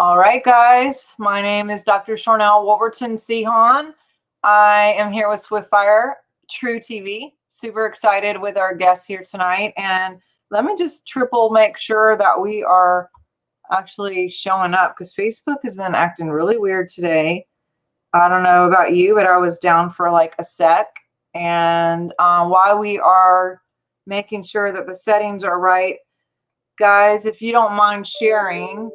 All right, guys. My name is Dr. Sharnael Wolverton-Sehon. I am here with Swiftfire True TV. Super excited with our guests here tonight. And let me just triple make sure that we are actually showing up because Facebook has been acting really weird today. I don't know about you, but I was down for like a sec. And while we are making sure that the settings are right, guys, if you don't mind sharing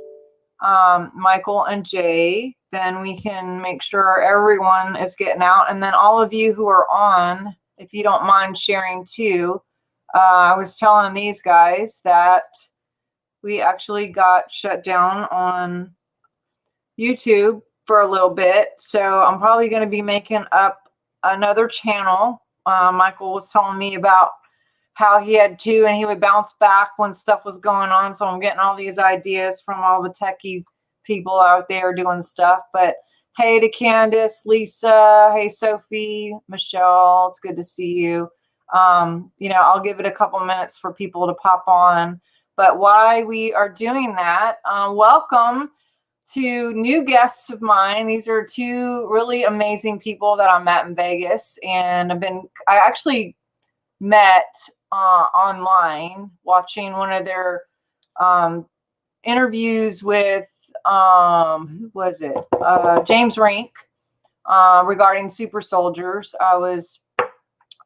Michael and Jay, then we can make sure everyone is getting out. And then all of you who are on, if you don't mind sharing too, I was telling these guys that we actually got shut down on YouTube for a little bit. So I'm probably going to be making up another channel. Michael was telling me about how he had two and he would bounce back when stuff was going on. So I'm getting all these ideas from all the techie people out there doing stuff. But hey to Candace, Lisa, hey Sophie, Michelle, it's good to see you. I'll give it a couple minutes for people to pop on. But while we are doing that, welcome to new guests of mine. These are two really amazing people that I met in Vegas, and I actually met online watching one of their interviews with who was it? James Rink regarding super soldiers. I was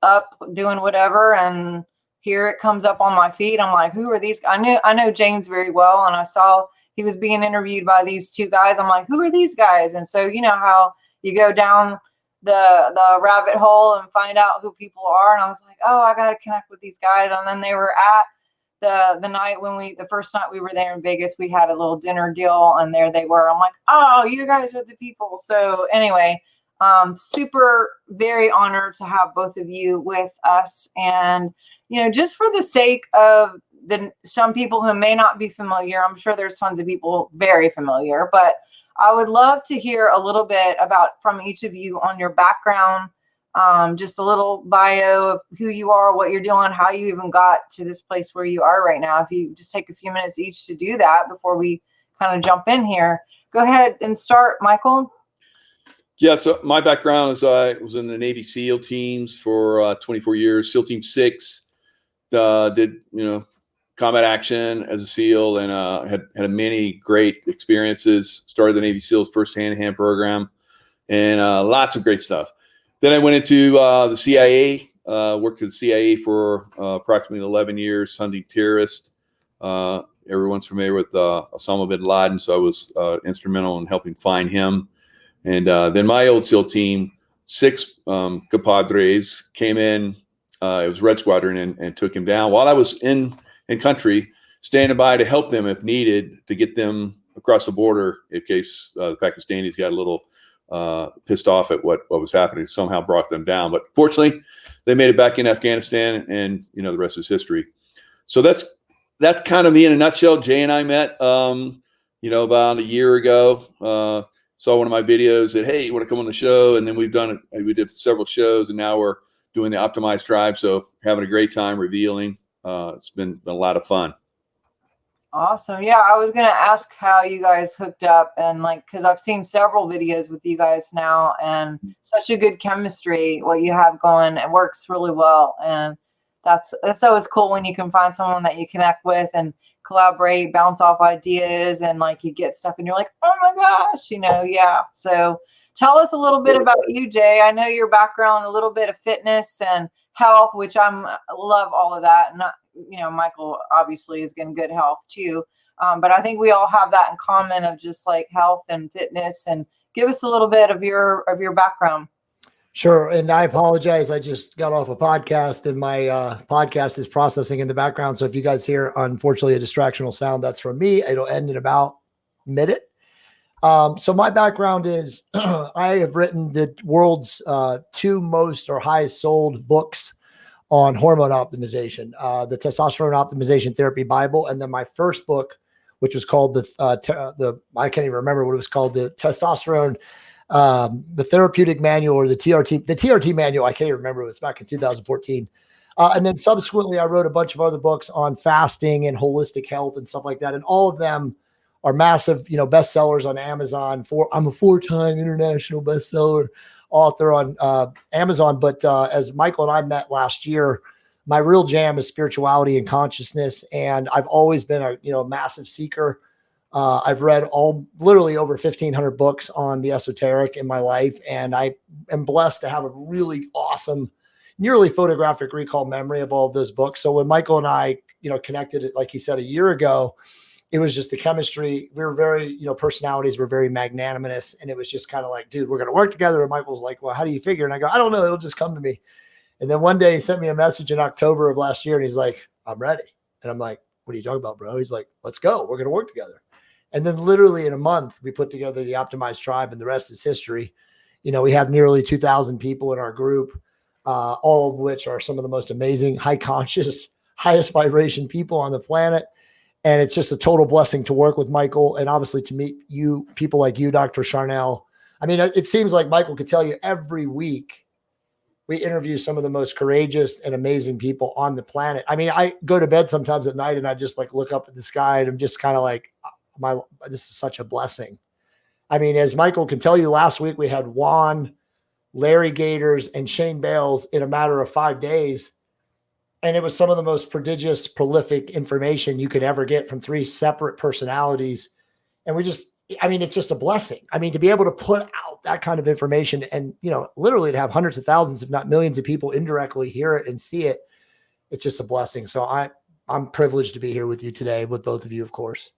up doing whatever, and here it comes up on my feed. I'm like, who are these? I know James very well, and I saw he was being interviewed by these two guys. I'm like, who are these guys? And so you know how you go down the rabbit hole and find out who people are, and I was like, oh, I got to connect with these guys. And then they were at the night the first night we were there in Vegas, we had a little dinner deal, and there they were. I'm like, oh, you guys are the people. So anyway, super very honored to have both of you with us. And just for the sake of some people who may not be familiar, I'm sure there's tons of people very familiar, but I would love to hear a little bit from each of you on your background, just a little bio of who you are, what you're doing, how you even got to this place where you are right now. If you just take a few minutes each to do that before we kind of jump in here. Go ahead and start, Michael. Yeah, so my background is I was in the Navy SEAL teams for 24 years, SEAL Team 6, did, combat action as a SEAL, and had many great experiences. Started the Navy SEALs first hand-to-hand program, and lots of great stuff. Then I went into the CIA, worked at the CIA for approximately 11 years, hunting terrorists. Everyone's familiar with Osama bin Laden, so I was instrumental in helping find him. And then my old SEAL team, 6 compadres, came in. It was Red Squadron, and took him down while I was in country, standing by to help them if needed, to get them across the border in case the Pakistanis got a little pissed off at what was happening. Somehow brought them down, but fortunately they made it back in Afghanistan, and the rest is history. So that's kind of me in a nutshell. Jay and I met about a year ago. Saw one of my videos, said, hey, you want to come on the show? And then we did several shows, and now we're doing the Optimized Tribe. So having a great time revealing. It's been a lot of fun. Awesome. Yeah, I was going to ask how you guys hooked up, and because I've seen several videos with you guys now, and such a good chemistry, what you have going. It works really well. And that's always cool when you can find someone that you connect with and collaborate, bounce off ideas, and you get stuff and you're like, oh my gosh, yeah. So tell us a little bit about you, Jay. I know your background, a little bit of fitness and health, which love all of that. And Michael obviously is in good health too. But I think we all have that in common of just health and fitness. And give us a little bit of your background. Sure. And I apologize. I just got off a podcast, and my podcast is processing in the background. So if you guys hear, unfortunately, a distractional sound, that's from me. It'll end in about a minute. So my background is I have written the world's 2 most or highest sold books on hormone optimization, the Testosterone Optimization Therapy Bible. And then my first book, which was called I can't even remember what it was called, the Testosterone, the Therapeutic Manual, or the TRT Manual. I can't even remember. It was back in 2014. And then subsequently, I wrote a bunch of other books on fasting and holistic health and stuff like that. And all of them are massive, bestsellers on Amazon. I'm a 4-time international bestseller author on Amazon. But as Michael and I met last year, my real jam is spirituality and consciousness. And I've always been a massive seeker. I've read literally over 1,500 books on the esoteric in my life. And I am blessed to have a really awesome, nearly photographic recall memory of all of those books. So when Michael and I, connected, like he said, a year ago, it was just the chemistry. We were very, personalities were very magnanimous. And it was just kind of like, dude, we're going to work together. And Michael's like, well, how do you figure? And I go, I don't know. It'll just come to me. And then one day he sent me a message in October of last year. And he's like, I'm ready. And I'm like, what are you talking about, bro? He's like, let's go. We're going to work together. And then literally in a month, we put together the Optimized Tribe, and the rest is history. We have nearly 2,000 people in our group, all of which are some of the most amazing, high conscious, highest vibration people on the planet. And it's just a total blessing to work with Michael, and obviously to meet you, people like you, Dr. Sharnael. I mean, it seems like Michael could tell you every week we interview some of the most courageous and amazing people on the planet. I mean, I go to bed sometimes at night and I just like look up at the sky and I'm just kind of like, this is such a blessing. I mean, as Michael can tell you, last week we had Juan, Larry Gators, and Shane Bales in a matter of 5 days. And it was some of the most prodigious, prolific information you could ever get from 3 separate personalities. And it's just a blessing. I mean, to be able to put out that kind of information and, literally to have hundreds of thousands, if not millions of people indirectly hear it and see it, it's just a blessing. So I'm privileged to be here with you today, with both of you, of course.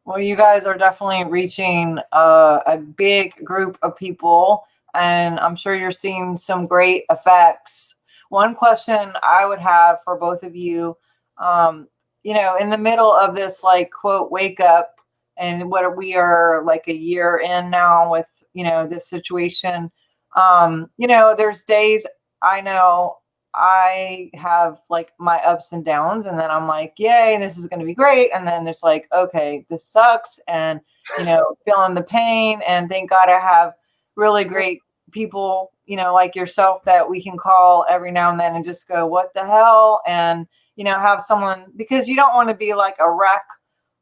Well, you guys are definitely reaching a big group of people, and I'm sure you're seeing some great effects. One question I would have for both of you, in the middle of this, like, quote, wake up, and we are like a year in now with, this situation, there's days I know I have like my ups and downs, and then I'm like, yay, this is going to be great. And then there's like, okay, this sucks. And, feeling the pain, and thank God I have really great people, like yourself that we can call every now and then and just go, what the hell? And, have someone, because you don't want to be like a wreck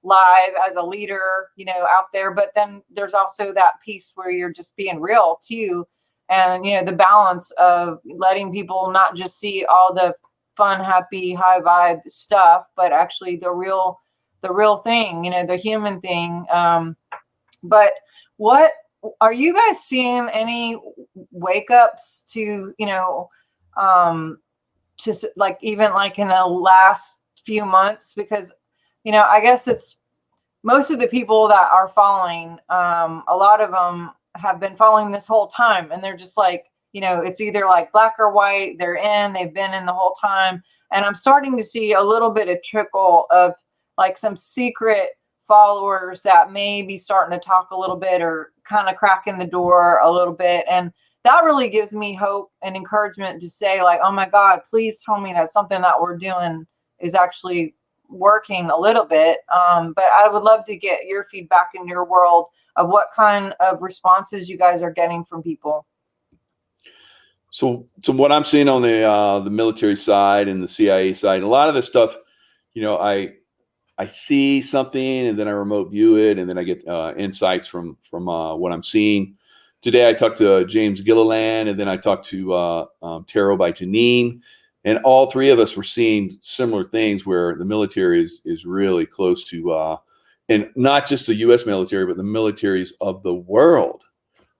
live as a leader, out there. But then there's also that piece where you're just being real too. And, the balance of letting people not just see all the fun, happy, high vibe stuff, but actually the real thing, the human thing. But what are you guys seeing any wake ups to, to like, even like in the last few months? Because, I guess it's most of the people that are following, a lot of them have been following this whole time, and they're just like, it's either like black or white. They've been in the whole time. And I'm starting to see a little bit of trickle of like some secret followers that may be starting to talk a little bit, or kind of cracking the door a little bit. And that really gives me hope and encouragement to say, like, oh my God, please tell me that something that we're doing is actually working a little bit. But I would love to get your feedback in your world of what kind of responses you guys are getting from people. So what I'm seeing on the military side and the CIA side, a lot of this stuff, I see something and then I remote view it, and then I get insights from what I'm seeing. Today I talked to James Gilliland, and then I talked to Tarot by Janine, and all 3 of us were seeing similar things where the military is really close to, and not just the U.S. military, but the militaries of the world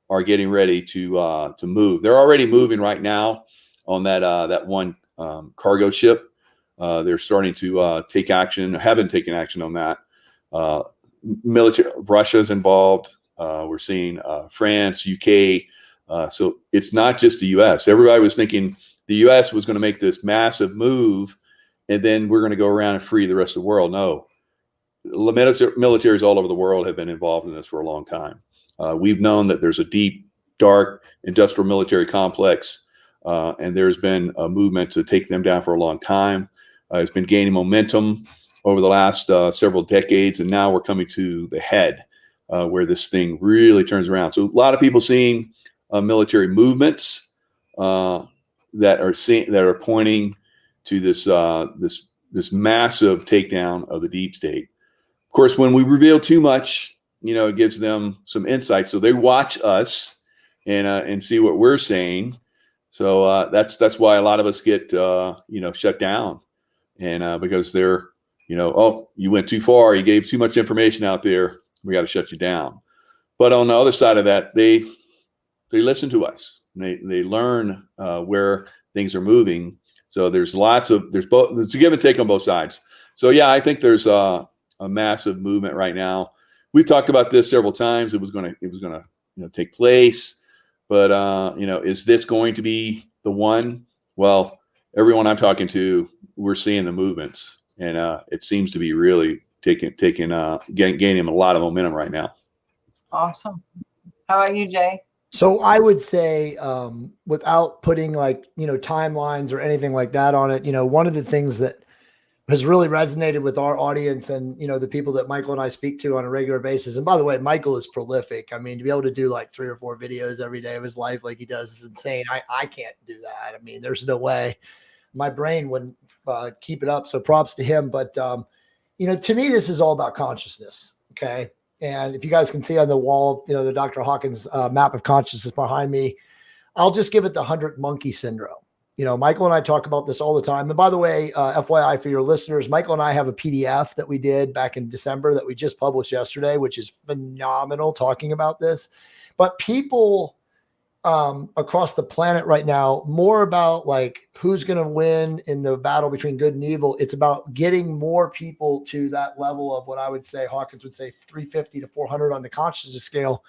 are getting ready to move. They're already moving right now on that one cargo ship. They're starting to take action, have been taking action on that. Military, Russia's involved. We're seeing France, UK. So it's not just the U.S. Everybody was thinking the U.S. was going to make this massive move, and then we're going to go around and free the rest of the world. No. Militaries all over the world have been involved in this for a long time. We've known that there's a deep, dark industrial military complex, and there's been a movement to take them down for a long time. It's been gaining momentum over the last several decades, and now we're coming to the head where this thing really turns around. So a lot of people seeing military movements that are pointing to this massive takedown of the deep state. Of course, when we reveal too much, it gives them some insight. So they watch us and see what we're saying. So that's why a lot of us get shut down, and because they're oh, you went too far, you gave too much information out there, we got to shut you down. But on the other side of that, they listen to us. They learn where things are moving. So there's there's a give and take on both sides. So yeah, I think there's a massive movement right now. We've talked about this several times. It was gonna take place, but is this going to be the one? Well, everyone I'm talking to, we're seeing the movements, and it seems to be really gaining a lot of momentum right now. Awesome. How about you, Jay? So I would say, without putting timelines or anything like that on it, one of the things that has really resonated with our audience and, the people that Michael and I speak to on a regular basis. And by the way, Michael is prolific. I mean, to be able to do like 3 or 4 videos every day of his life, like he does, is insane. I can't do that. I mean, there's no way my brain wouldn't keep it up. So props to him. But, to me, this is all about consciousness. Okay. And if you guys can see on the wall, the Dr. Hawkins map of consciousness behind me, I'll just give it the 100 monkey syndrome. Michael and I talk about this all the time. And by the way, FYI for your listeners, Michael and I have a PDF that we did back in December that we just published yesterday, which is phenomenal talking about this. But people across the planet right now, more about like who's going to win in the battle between good and evil. It's about getting more people to that level of what I would say, Hawkins would say 350 to 400 on the consciousness scale,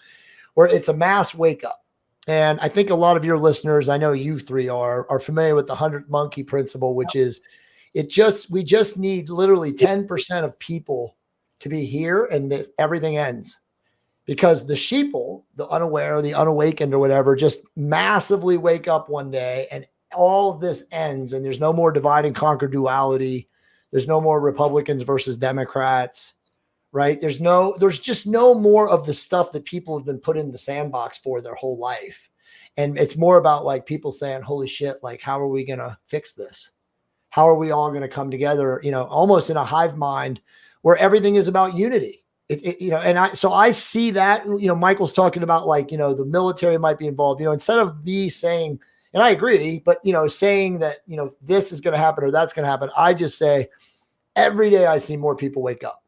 where it's a mass wake up. And I think a lot of your listeners, I know you 3 are familiar with the 100 monkey principle, which is we just need literally 10% of people to be here and everything ends. Because the sheeple, the unaware, the unawakened or whatever, just massively wake up one day and all of this ends and there's no more divide and conquer duality. There's no more Republicans versus Democrats, right? There's just no more of the stuff that people have been put in the sandbox for their whole life. And it's more about like people saying, holy shit, like, how are we going to fix this? How are we all going to come together, almost in a hive mind where everything is about unity? So I see that, Michael's talking about like, the military might be involved, instead of me saying, and I agree, but, saying that, this is going to happen or that's going to happen. I just say every day I see more people wake up.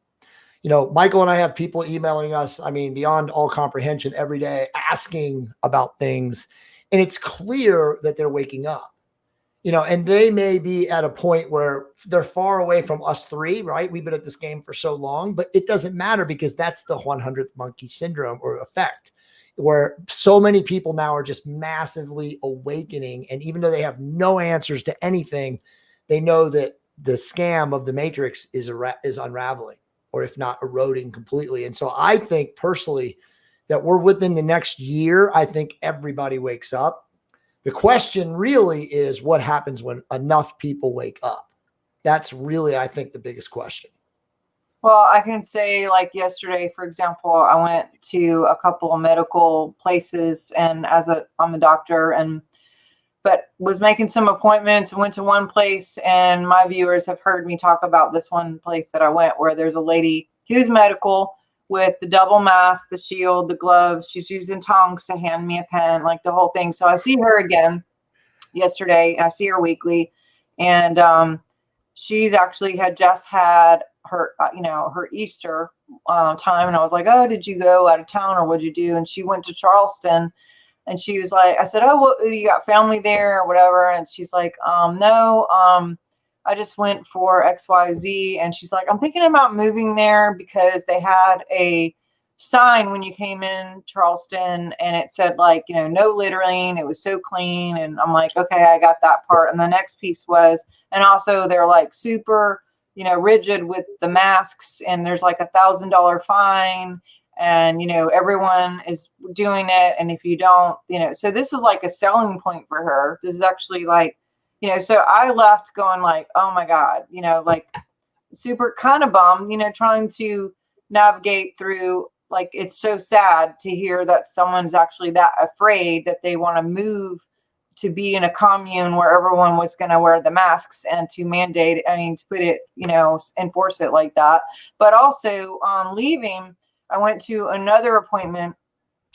Michael and I have people emailing us, I mean, beyond all comprehension every day, asking about things. And it's clear that they're waking up. And they may be at a point where they're far away from us 3, right? We've been at this game for so long, but it doesn't matter because that's the 100th monkey syndrome or effect, where so many people now are just massively awakening. And even though they have no answers to anything, they know that the scam of the matrix is unraveling, or if not eroding completely. And so I think personally that we're within the next year, I think everybody wakes up. The question really is what happens when enough people wake up? That's really, I think, the biggest question. Well, I can say like yesterday, for example, I went to a couple of medical places and I'm a doctor but was making some appointments and went to one place, and my viewers have heard me talk about this one place that I went where there's a lady who's medical with the double mask, the shield, the gloves. She's using tongs to hand me a pen, like the whole thing. So I see her again yesterday. I see her weekly. And she's actually had just had her, her Easter time. And I was like, oh, did you go out of town or what'd you do? And she went to Charleston. And she was like, I said, oh, well, you got family there or whatever. And she's like, no, I just went for XYZ. And she's like, I'm thinking about moving there because they had a sign when you came in Charleston and it said like, no littering. It was so clean. And I'm like, okay, I got that part. And the next piece was, and also they're like super, rigid with the masks, and there's like $1,000 fine. And, everyone is doing it. And if you don't, so this is like a selling point for her. This is actually like, so I left going like, oh my God, like super kind of bummed, trying to navigate through, like, it's so sad to hear that someone's actually that afraid that they want to move to be in a commune where everyone was going to wear the masks and to mandate, to put it, enforce it like that. But also on leaving, I went to another appointment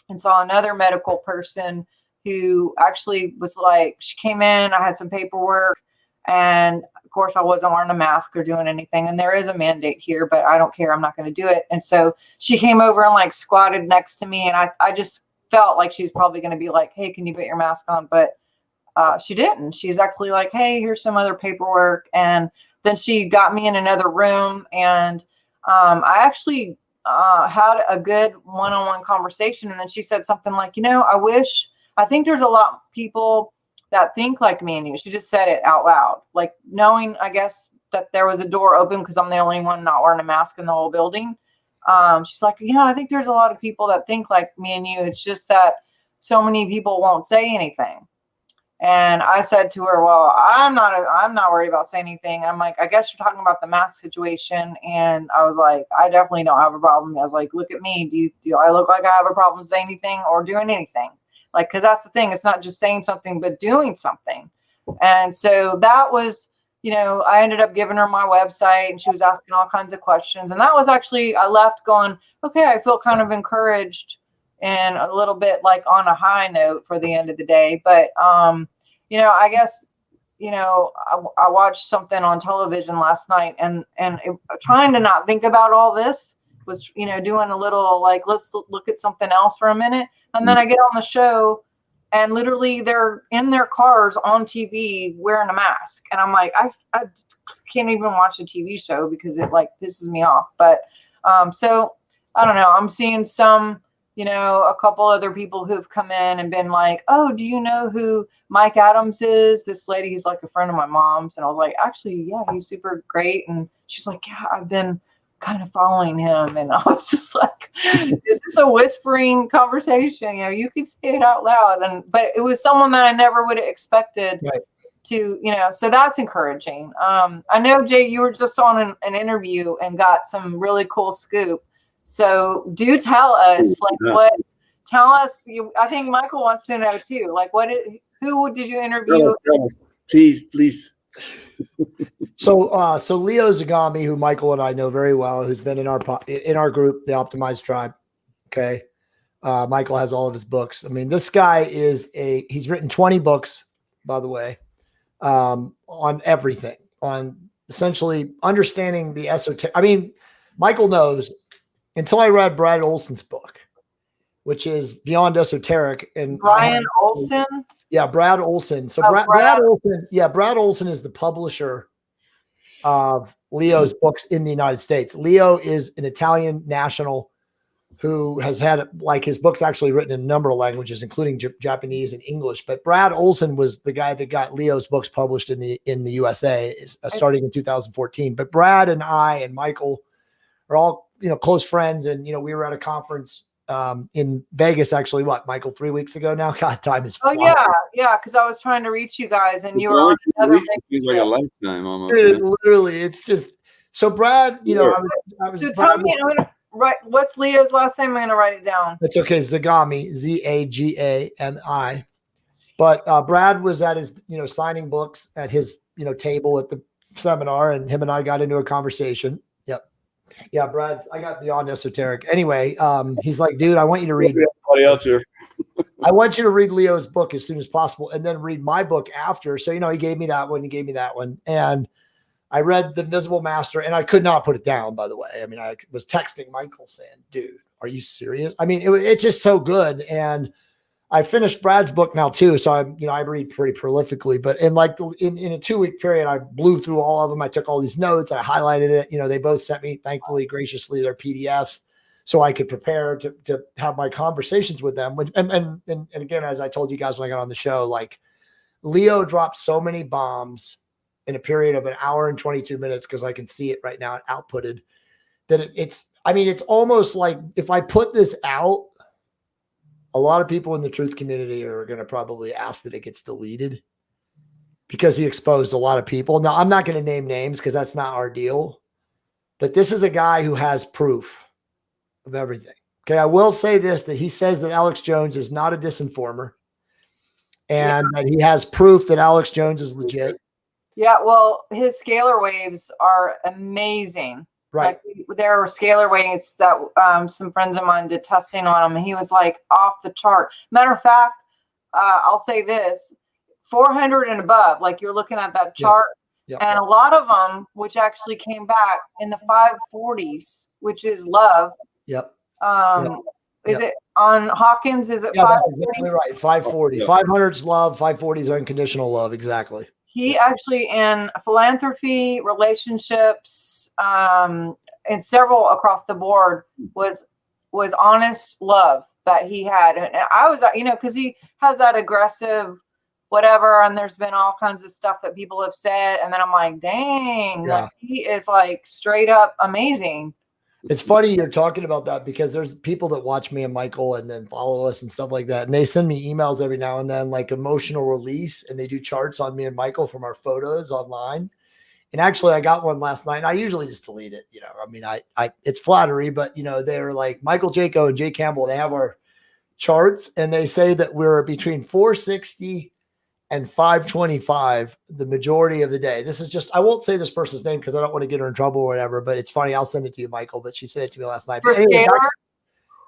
and saw another medical person who actually was like, she came in, I had some paperwork, and of course I wasn't wearing a mask or doing anything. And there is a mandate here, but I don't care. I'm not going to do it. And so she came over and like squatted next to me. And I just felt like she was probably going to be like, hey, can you put your mask on? But she didn't. She's actually like, hey, here's some other paperwork. And then she got me in another room. And I actually had a good one-on-one conversation. And then she said something like, I think there's a lot of people that think like me and you. She just said it out loud, like knowing, I guess, that there was a door open because I'm the only one not wearing a mask in the whole building. She's like, I think there's a lot of people that think like me and you. It's just that so many people won't say anything. And I said to her, well, I'm not worried about saying anything. I'm like, I guess you're talking about the mask situation. And I was like, I definitely don't have a problem. I was like, look at me. Do I look like I have a problem saying anything or doing anything? Like, cause that's the thing. It's not just saying something, but doing something. And so that was, I ended up giving her my website and she was asking all kinds of questions. And that was actually, I left going, okay, I feel kind of encouraged and a little bit like on a high note for the end of the day. But, I guess, I watched something on television last night and trying to not think about all this was, doing a little like, let's look at something else for a minute. And then I get on the show and literally they're in their cars on TV wearing a mask. And I'm like, I can't even watch a TV show because it like pisses me off. But, so I don't know, I'm seeing some, a couple other people who've come in and been like, oh, do you know who Mike Adams is? This lady, he's like a friend of my mom's. And I was like, actually, yeah, he's super great. And she's like, yeah, I've been kind of following him. And I was just like, is this a whispering conversation? You could say it out loud. But it was someone that I never would have expected to, so that's encouraging. I know, Jay, you were just on an interview and got some really cool scoop. So do tell us, tell us, I think Michael wants to know too, like who did you interview? Please. So Leo Zagami, who Michael and I know very well, who's been in our group, the Optimized Tribe. Okay. Michael has all of his books. I mean, this guy he's written 20 books, by the way, on everything, on essentially understanding the esoteric. I mean, Michael knows until I read Brad Olson's book, which is Beyond Esoteric. And Brian Olson? Yeah, Brad Olson. So Brad Olson, Brad Olson is the publisher of Leo's books in the United States. Leo is an Italian national who has had like his books actually written in a number of languages, including Japanese and English. But Brad Olson was the guy that got Leo's books published in the USA starting in 2014. But Brad and I and Michael are all, close friends. And, we were at a conference in Vegas, actually, Michael, 3 weeks ago now? God, time is flying. Oh, yeah. Because I was trying to reach you guys and you were on another seems like a lifetime almost. Dude, literally, it's just, so Brad, so tell me, what's Leo's last name? I'm going to write it down. It's okay. Zagami, Zagami. But Brad was at his, signing books at his, table at the seminar, and him and I got into a conversation. Yeah, I got Beyond Esoteric. Anyway, he's like, dude, I want you to read. Everybody else here. I want you to read Leo's book as soon as possible, and then read my book after. So, he gave me that one. And I read The Invisible Master, and I could not put it down, by the way. I mean, I was texting Michael saying, dude, are you serious? I mean, it's just so good. And I finished Brad's book now too. So I read pretty prolifically, but in a 2-week period, I blew through all of them. I took all these notes, I highlighted it. They both sent me, thankfully, graciously, their PDFs so I could prepare to have my conversations with them. And again, as I told you guys when I got on the show, like Leo dropped so many bombs in a period of an hour and 22 minutes, because I can see it right now, it outputted, that it's almost like if I put this out, a lot of people in the truth community are going to probably ask that it gets deleted because he exposed a lot of people. Now, I'm not going to name names because that's not our deal, but this is a guy who has proof of everything. Okay. I will say this, that he says that Alex Jones is not a disinformer. and that he has proof that Alex Jones is legit. Yeah, well, his scalar waves are amazing. Right. Like, there were scalar waves that some friends of mine did testing on him, and he was like off the chart. Matter of fact, I'll say this: 400 and above. Like, you're looking at that chart, and a lot of them, which actually came back in the 540s, which is love. Yep. Is it on Hawkins? Is it 540? Exactly right. 540. 500's love. 540's unconditional love. Exactly. He actually, in philanthropy, relationships, and several across the board, was honest love that he had. And I was, because he has that aggressive whatever, and there's been all kinds of stuff that people have said, and then I'm like, dang, like, he is like straight up amazing. It's funny you're talking about that, because there's people that watch me and Michael and then follow us and stuff like that. And they send me emails every now and then, like emotional release, and they do charts on me and Michael from our photos online. And actually I got one last night, and I usually just delete it. I mean, I it's flattery, but they're like Michael Jaco and Jay Campbell. They have our charts, and they say that we're between 460 and 525 the majority of the day. This is just, I won't say this person's name because I don't want to get her in trouble or whatever, but it's funny. I'll send it to you, Michael, but she sent it to me last night. For scalar?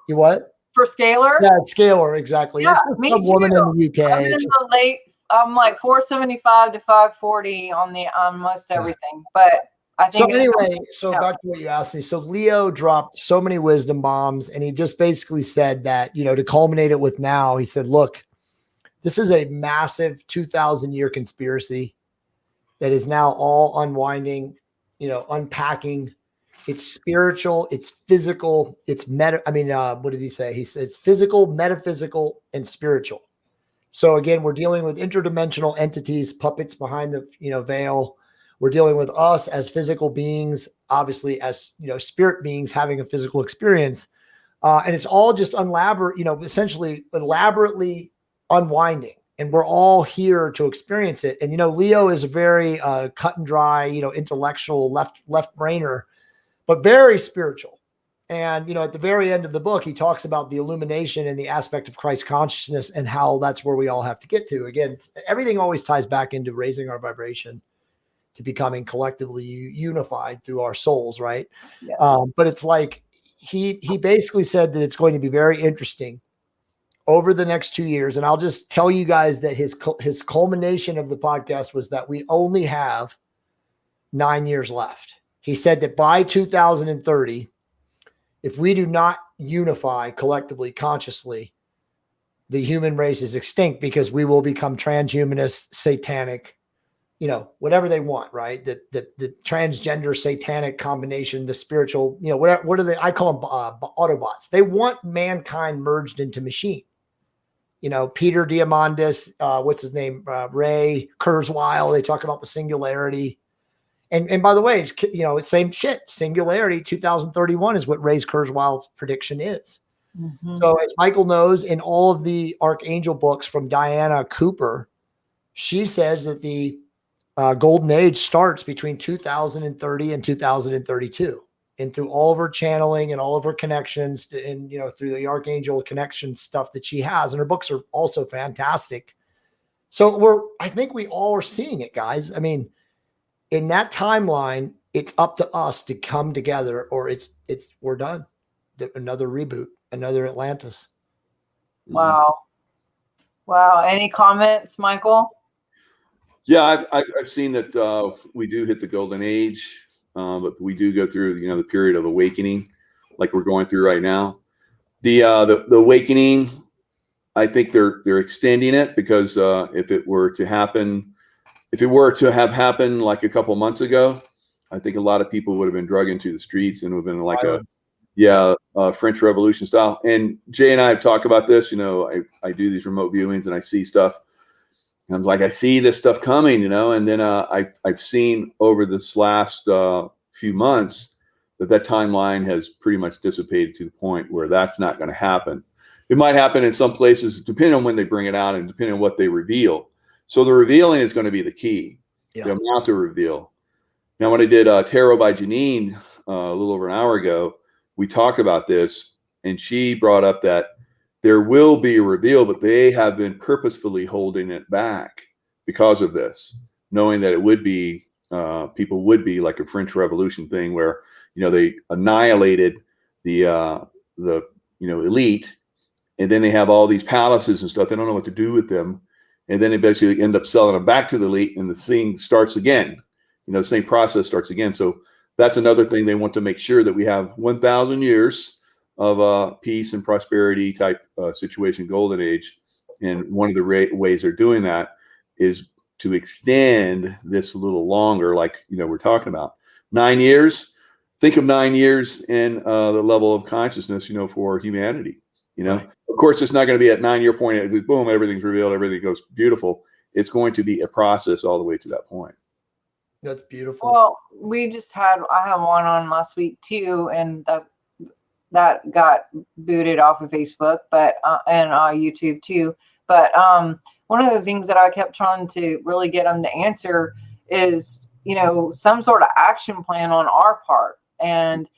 You what? For scalar? Yeah, it's scalar, exactly. Yeah, it's me some too. woman in the UK. I'm in the late, I'm like 475 to 540 on most everything. But I think back to what you asked me. So Leo dropped so many wisdom bombs, and he just basically said that, to culminate it with now, he said, look, this is a massive 2,000-year conspiracy that is now all unwinding, unpacking. It's spiritual, it's physical, it's what did he say? He said it's physical, metaphysical, and spiritual. So again, we're dealing with interdimensional entities, puppets behind the veil. We're dealing with us as physical beings, obviously as spirit beings having a physical experience, and it's all just essentially elaborately unwinding, and we're all here to experience it. And Leo is a very cut and dry, intellectual left brainer, but very spiritual. And at the very end of the book, he talks about the illumination and the aspect of Christ consciousness and how that's where we all have to get to. Again, everything always ties back into raising our vibration to becoming collectively unified through our souls, right? Yeah. But it's like he basically said that it's going to be very interesting over the next 2 years. And I'll just tell you guys that his culmination of the podcast was that we only have 9 years left. He said that by 2030, if we do not unify collectively, consciously, the human race is extinct, because we will become transhumanist, satanic, whatever they want, right? The transgender satanic combination, the spiritual, what are they? I call them Autobots. They want mankind merged into machine. Peter Diamandis, what's his name? Ray Kurzweil. They talk about the singularity. And by the way, it's same shit. Singularity 2031 is what Ray Kurzweil's prediction is. Mm-hmm. So as Michael knows, in all of the Archangel books from Diana Cooper, she says that the golden age starts between 2030 and 2032. And through all of her channeling and all of her connections and, through the Archangel connection stuff that she has, and her books are also fantastic. So I think we all are seeing it, guys. I mean, in that timeline, it's up to us to come together, or we're done. Another reboot, another Atlantis. Wow. Any comments, Michael? Yeah, I've seen that we do hit the golden age, but we do go through the period of awakening, like we're going through right now. The awakening, I think they're extending it, because if it were to have happened like a couple months ago, I think a lot of people would have been dragged into the streets and would have been like French Revolution style. And Jay and I have talked about this. I do these remote viewings and I see stuff. And I'm like, I see this stuff coming, and then I've seen over this last few months that timeline has pretty much dissipated to the point where that's not going to happen. It might happen in some places, depending on when they bring it out and depending on what they reveal. So the revealing is going to be the key, the amount to reveal. Now, when I did Tarot by Janine a little over an hour ago, we talked about this, and she brought up that there will be a reveal, but they have been purposefully holding it back because of this, knowing that it would be, people would be like a French Revolution thing where, they annihilated the elite, and then they have all these palaces and stuff. They don't know what to do with them. And then they basically end up selling them back to the elite, and the thing starts again. The same process starts again. So that's another thing they want to make sure that we have 1,000 years of peace and prosperity type situation, golden age. And one of the ways they're doing that is to extend this a little longer, like, we're talking about 9 years. Think of 9 years in the level of consciousness, for humanity. Right. Of course, it's not going to be at 9-year point, boom, everything's revealed, everything goes beautiful. It's going to be a process all the way to that point. That's beautiful. Well, I had one on last week too, and that got booted off of Facebook, but and YouTube too. But one of the things that I kept trying to really get them to answer is, some sort of action plan on our part. And,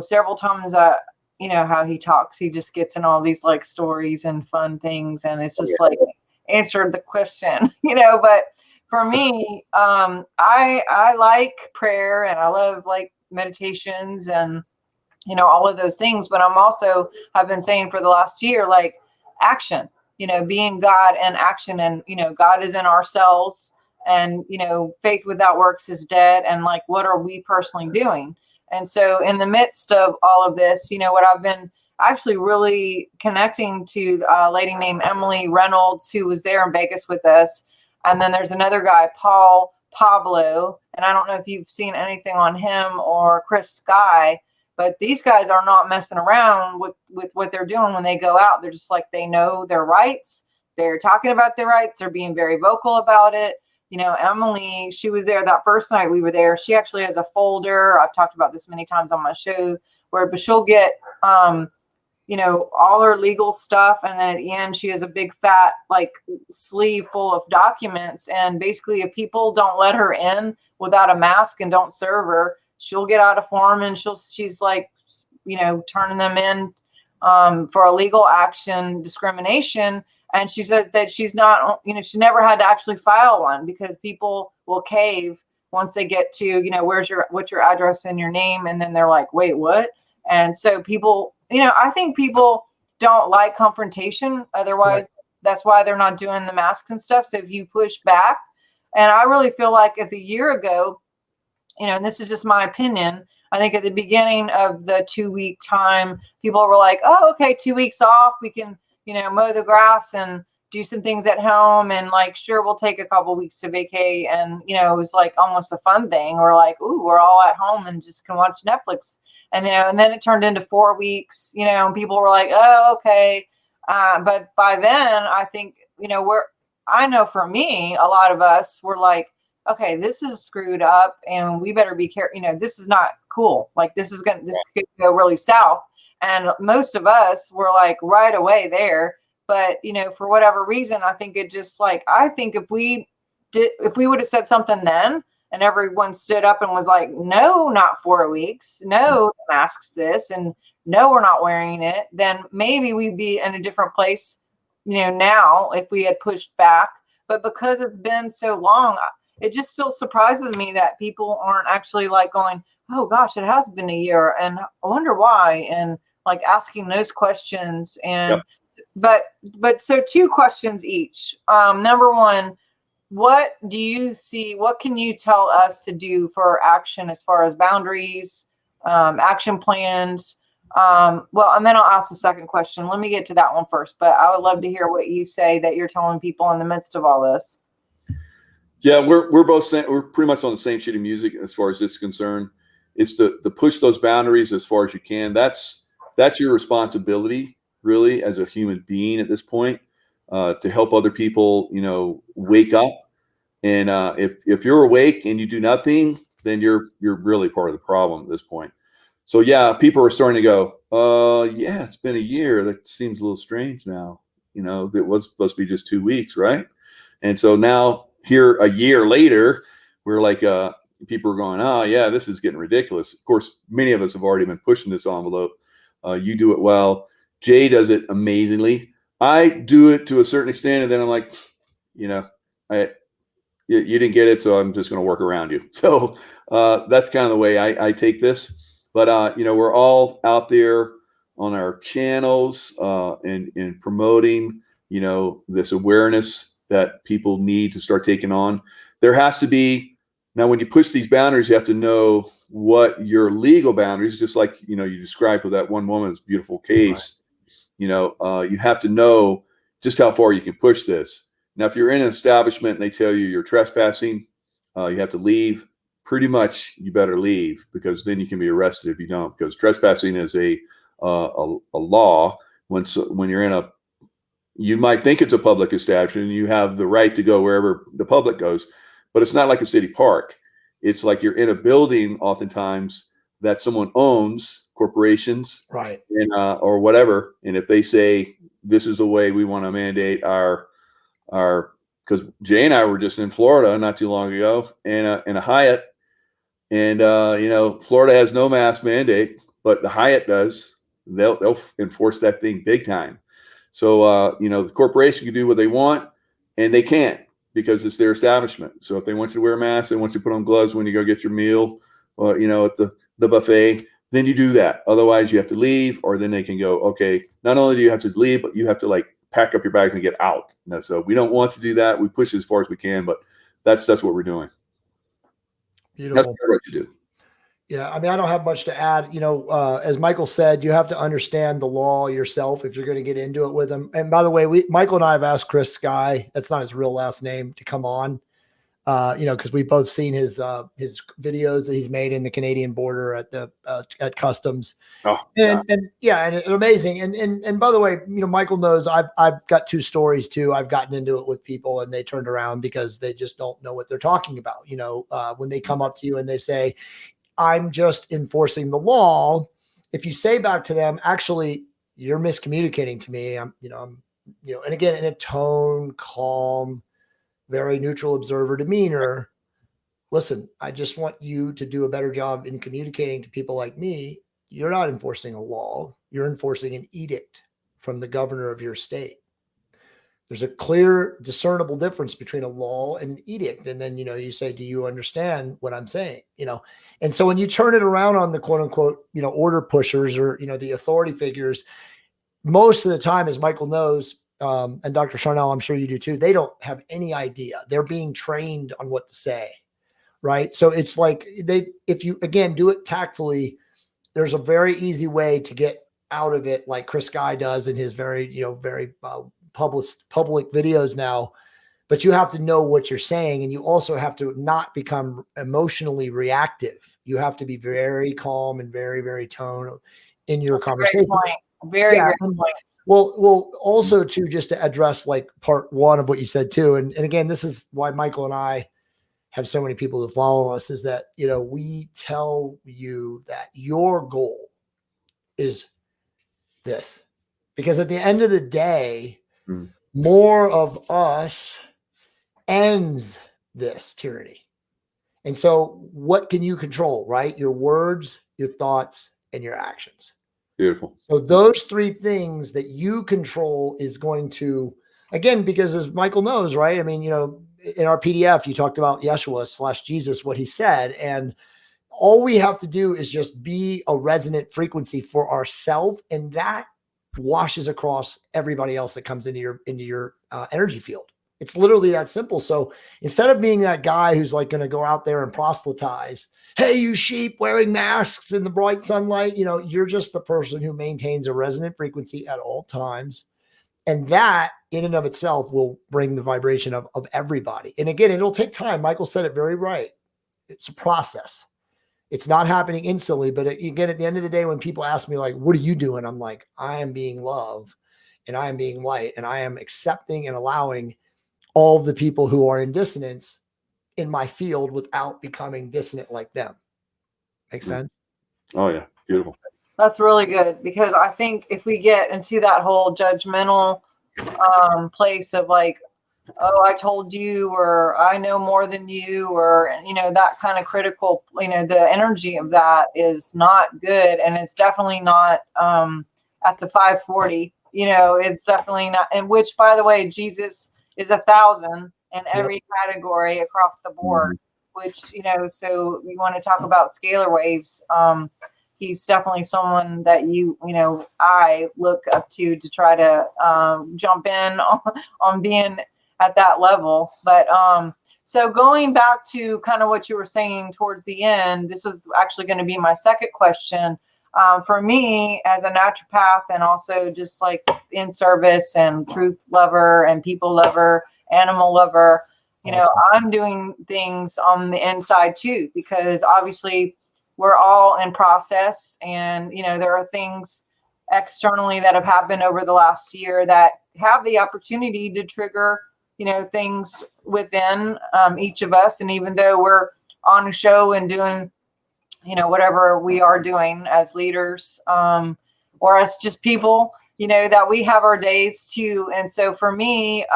several times how he talks, he just gets in all these like stories and fun things, and it's just like answered the question, but for me, I like prayer, and I love like meditations and, all of those things, but I've been saying for the last year, like action, being God and action, and, God is in ourselves, and, faith without works is dead. And like, what are we personally doing? And so in the midst of all of this, what I've been actually really connecting to a lady named Emily Reynolds, who was there in Vegas with us. And then there's another guy, Pablo, and I don't know if you've seen anything on him, or Chris Sky, but these guys are not messing around with what they're doing when they go out. They're just like, they know their rights. They're talking about their rights. They're being very vocal about it. Emily, she was there that first night we were there. She actually has a folder. I've talked about this many times on my show, but she'll get, all her legal stuff. And then at the end, she has a big fat like sleeve full of documents. And basically, if people don't let her in without a mask and don't serve her, she'll get out a form, and she's like, turning them in for a legal action, discrimination. And she says that she's not, she never had to actually file one, because people will cave once they get to, what's your address and your name. And then they're like, wait, what? And so people, I think people don't like confrontation. Otherwise, That's why they're not doing the masks and stuff. So if you push back, and I really feel like if a year ago, and this is just my opinion, I think at the beginning of the 2-week time, people were like, oh, okay, 2 weeks off. We can, mow the grass and do some things at home. And like, sure, we'll take a couple weeks to vacay. And, it was like almost a fun thing. Or like, ooh, we're all at home and just can watch Netflix. And, and then it turned into 4 weeks, and people were like, oh, okay. But by then, I think, I know for me, a lot of us were like, okay, this is screwed up, and we better be careful. This is not cool. Like, this could go really south. And most of us were like right away there. But, for whatever reason, I think it just like, I think if we would have said something then, and everyone stood up and was like, no, not 4 weeks. No, masks this. And no, we're not wearing it. Then maybe we'd be in a different place, now, if we had pushed back. But because it's been so long, it just still surprises me that people aren't actually like going, oh gosh, it has been a year, and I wonder why, and like asking those questions. And but so 2 questions each. Number one, what do you see? What can you tell us to do for action as far as boundaries, action plans? Well, and then I'll ask the second question. Let me get to that one first, but I would love to hear what you say that you're telling people in the midst of all this. Yeah, we're both saying, we're pretty much on the same sheet of music as far as this is concerned. It's to push those boundaries as far as you can. That's your responsibility, really, as a human being at this point, to help other people, wake up. And if you're awake and you do nothing, then you're really part of the problem at this point. So yeah, people are starting to go, yeah, it's been a year. That seems a little strange now. It was supposed to be just 2 weeks, right? And so now here a year later, we're like, people are going, oh yeah, this is getting ridiculous. Of course, many of us have already been pushing this envelope. You do it well. Jay does it amazingly. I do it to a certain extent, and then I'm like, you know, you didn't get it, so I'm just going to work around you. So that's kind of the way I take this. But you know, we're all out there on our channels and promoting, you know, this awareness that people need to start taking on. There has to be, now when you push these boundaries, you have to know what your legal boundaries, just like, you know, you described with that one woman's beautiful case. Right. You know, you have to know just how far you can push this. Now, if you're in an establishment and they tell you you're trespassing, you have to leave, pretty much you better leave, because then you can be arrested if you don't, because trespassing is a law. When you're in you might think it's a public establishment and you have the right to go wherever the public goes, but it's not like a city park. It's like you're in a building oftentimes that someone owns, corporations, right, and or whatever. And if they say this is the way we want to mandate our, because Jay and I were just in Florida not too long ago, and in a Hyatt, and you know, Florida has no mask mandate, but the Hyatt does. They'll enforce that thing big time. So you know, the corporation can do what they want, and they can't, because it's their establishment. So if they want you to wear a mask, they want you to put on gloves when you go get your meal, you know, at the buffet, then you do that. Otherwise, you have to leave, or then they can go, okay, not only do you have to leave, but you have to like pack up your bags and get out. And so we don't want to do that. We push as far as we can, but that's what we're doing. Beautiful. That's what you do. Yeah, I mean, I don't have much to add. You know, as Michael said, you have to understand the law yourself if you're going to get into it with him. And by the way, Michael and I have asked Chris Sky, that's not his real last name, to come on. You know, because we've both seen his videos that he's made in the Canadian border at customs. Oh, and yeah, and amazing. And by the way, you know, Michael knows I've got two stories too. I've gotten into it with people and they turned around because they just don't know what they're talking about. You know, when they come up to you and they say, I'm just enforcing the law. If you say back to them, actually, you're miscommunicating to me. I'm, and again, in a tone, calm, very neutral observer demeanor. Listen, I just want you to do a better job in communicating to people like me. You're not enforcing a law. You're enforcing an edict from the governor of your state. There's a clear, discernible difference between a law and an edict. And then, you know, you say, do you understand what I'm saying? You know, and so when you turn it around on the quote unquote, you know, order pushers or, you know, the authority figures, most of the time, as Michael knows, and Dr. Sharnael, I'm sure you do too, they don't have any idea. They're being trained on what to say, right? So it's like if you, again, do it tactfully, there's a very easy way to get out of it, like Chris Guy does in his very public videos now. But you have to know what you're saying, and you also have to not become emotionally reactive. You have to be very calm and very, very tone in your conversation. Great point. Very great point. Well, also to just to address like part one of what you said too. And again, this is why Michael and I have so many people who follow us, is that, you know, we tell you that your goal is this, because at the end of the day, more of us ends this tyranny. And so what can you control, right? Your words, your thoughts, and your actions. Beautiful. So those three things that you control is going to, again, because as Michael knows, right? I mean, you know, in our PDF, you talked about Yeshua/Jesus, what he said. And all we have to do is just be a resonant frequency for ourselves. And that washes across everybody else that comes into your energy field. It's literally that simple. So instead of being that guy who's like going to go out there and proselytize, hey, you sheep wearing masks in the bright sunlight, you know, you're just the person who maintains a resonant frequency at all times. And that in and of itself will bring the vibration of everybody. And again, it'll take time. Michael said it very right. It's a process. It's not happening instantly, but again, at the end of the day, when people ask me like, what are you doing? I'm like, I am being love and I am being light and I am accepting and allowing all of the people who are in dissonance in my field without becoming dissonant like them. Make sense? Oh yeah. Beautiful. That's really good, because I think if we get into that whole judgmental place of like, oh, I told you, or I know more than you, or, you know, that kind of critical, you know, the energy of that is not good. And it's definitely not at the 540. It's definitely not. And which, by the way, Jesus is 1,000 in every category across the board. Which, so you want to talk about scalar waves. He's definitely someone that I look up to try to jump in on being at that level. But so going back to kind of what you were saying towards the end, this was actually going to be my second question. For me, as a naturopath, and also just like in service and truth lover and people lover, animal lover, Awesome. I'm doing things on the inside too, because obviously we're all in process, and there are things externally that have happened over the last year that have the opportunity to trigger things within each of us. And even though we're on a show and doing whatever we are doing as leaders, or as just people, that we have our days too. And so for me,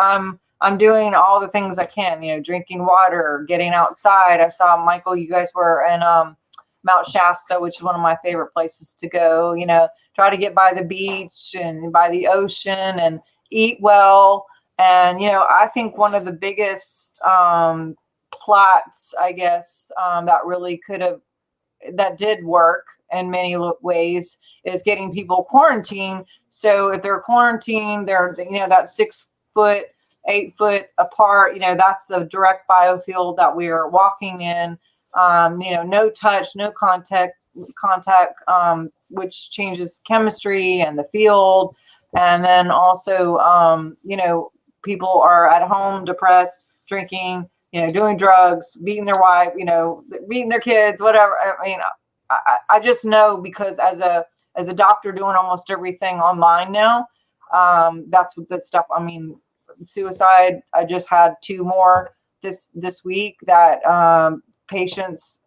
I'm doing all the things I can, drinking water, getting outside. I saw Michael, you guys were in Mount Shasta, which is one of my favorite places to go, try to get by the beach and by the ocean and eat well. And, I think one of the biggest plots, I guess, that did work in many ways is getting quarantined quarantined. So if they're quarantined, they're, that 6 foot, 8 foot apart, that's the direct biofield that we are walking in. No touch, no contact, which changes chemistry and the field. And then also, people are at home, depressed, drinking, doing drugs, beating their wife, beating their kids, whatever. I mean, I just know, because as a doctor doing almost everything online now, that's what this stuff. I mean, suicide. I just had 2 more this week that patients,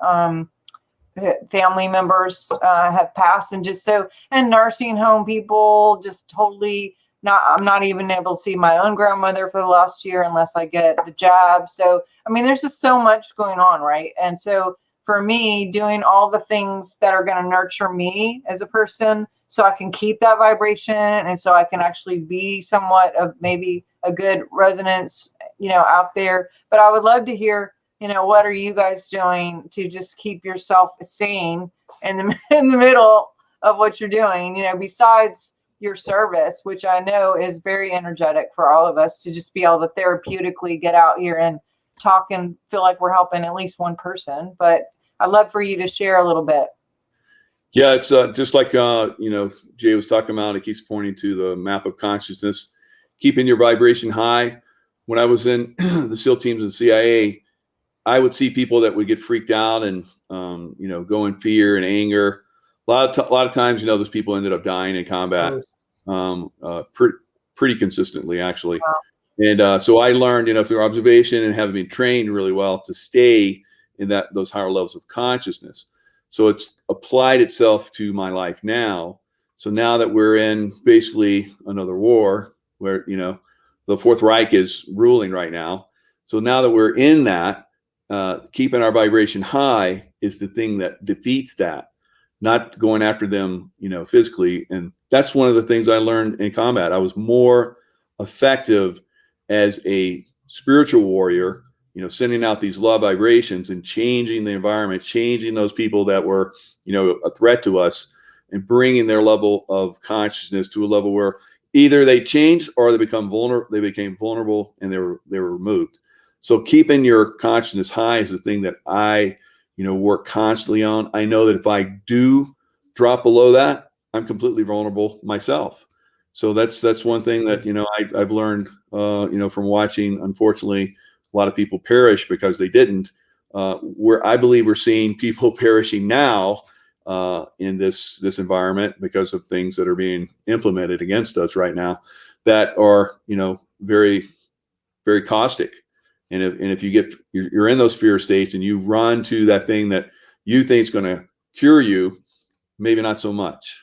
family members have passed, and nursing home people just totally not. I'm not even able to see my own grandmother for the last year unless I get the jab. So I mean, there's just so much going on, right? And so for me, doing all the things that are going to nurture me as a person, so I can keep that vibration, and so I can actually be somewhat of maybe a good resonance, out there. But I would love to hear, what are you guys doing to just keep yourself sane in the middle of what you're doing, besides your service, which I know is very energetic for all of us, to just be able to therapeutically get out here and talk and feel like we're helping at least one person. But I'd love for you to share a little bit. Yeah, it's just like, Jay was talking about. It keeps pointing to the map of consciousness, keeping your vibration high. When I was in the SEAL teams and CIA, I would see people that would get freaked out and, go in fear and anger. A lot of times, those people ended up dying in combat, pretty consistently, actually. Wow. And so I learned, through observation and having been trained really well to stay in those higher levels of consciousness. So it's applied itself to my life now. So now that we're in basically another war where, the Fourth Reich is ruling right now. So now that we're in that, keeping our vibration high is the thing that defeats that, not going after them, physically. And that's one of the things I learned in combat. I was more effective as a spiritual warrior, sending out these love vibrations and changing the environment, changing those people that were, a threat to us, and bringing their level of consciousness to a level where either they changed or they became vulnerable and they were removed. So keeping your consciousness high is the thing that I, work constantly on. I know that if I do drop below that, I'm completely vulnerable myself. So that's one thing that, I've learned, from watching, unfortunately, a lot of people perish because they didn't. Where I believe we're seeing people perishing now in this environment because of things that are being implemented against us right now that are, very, very caustic. And if you're in those fear states and you run to that thing that you think is going to cure you, maybe not so much.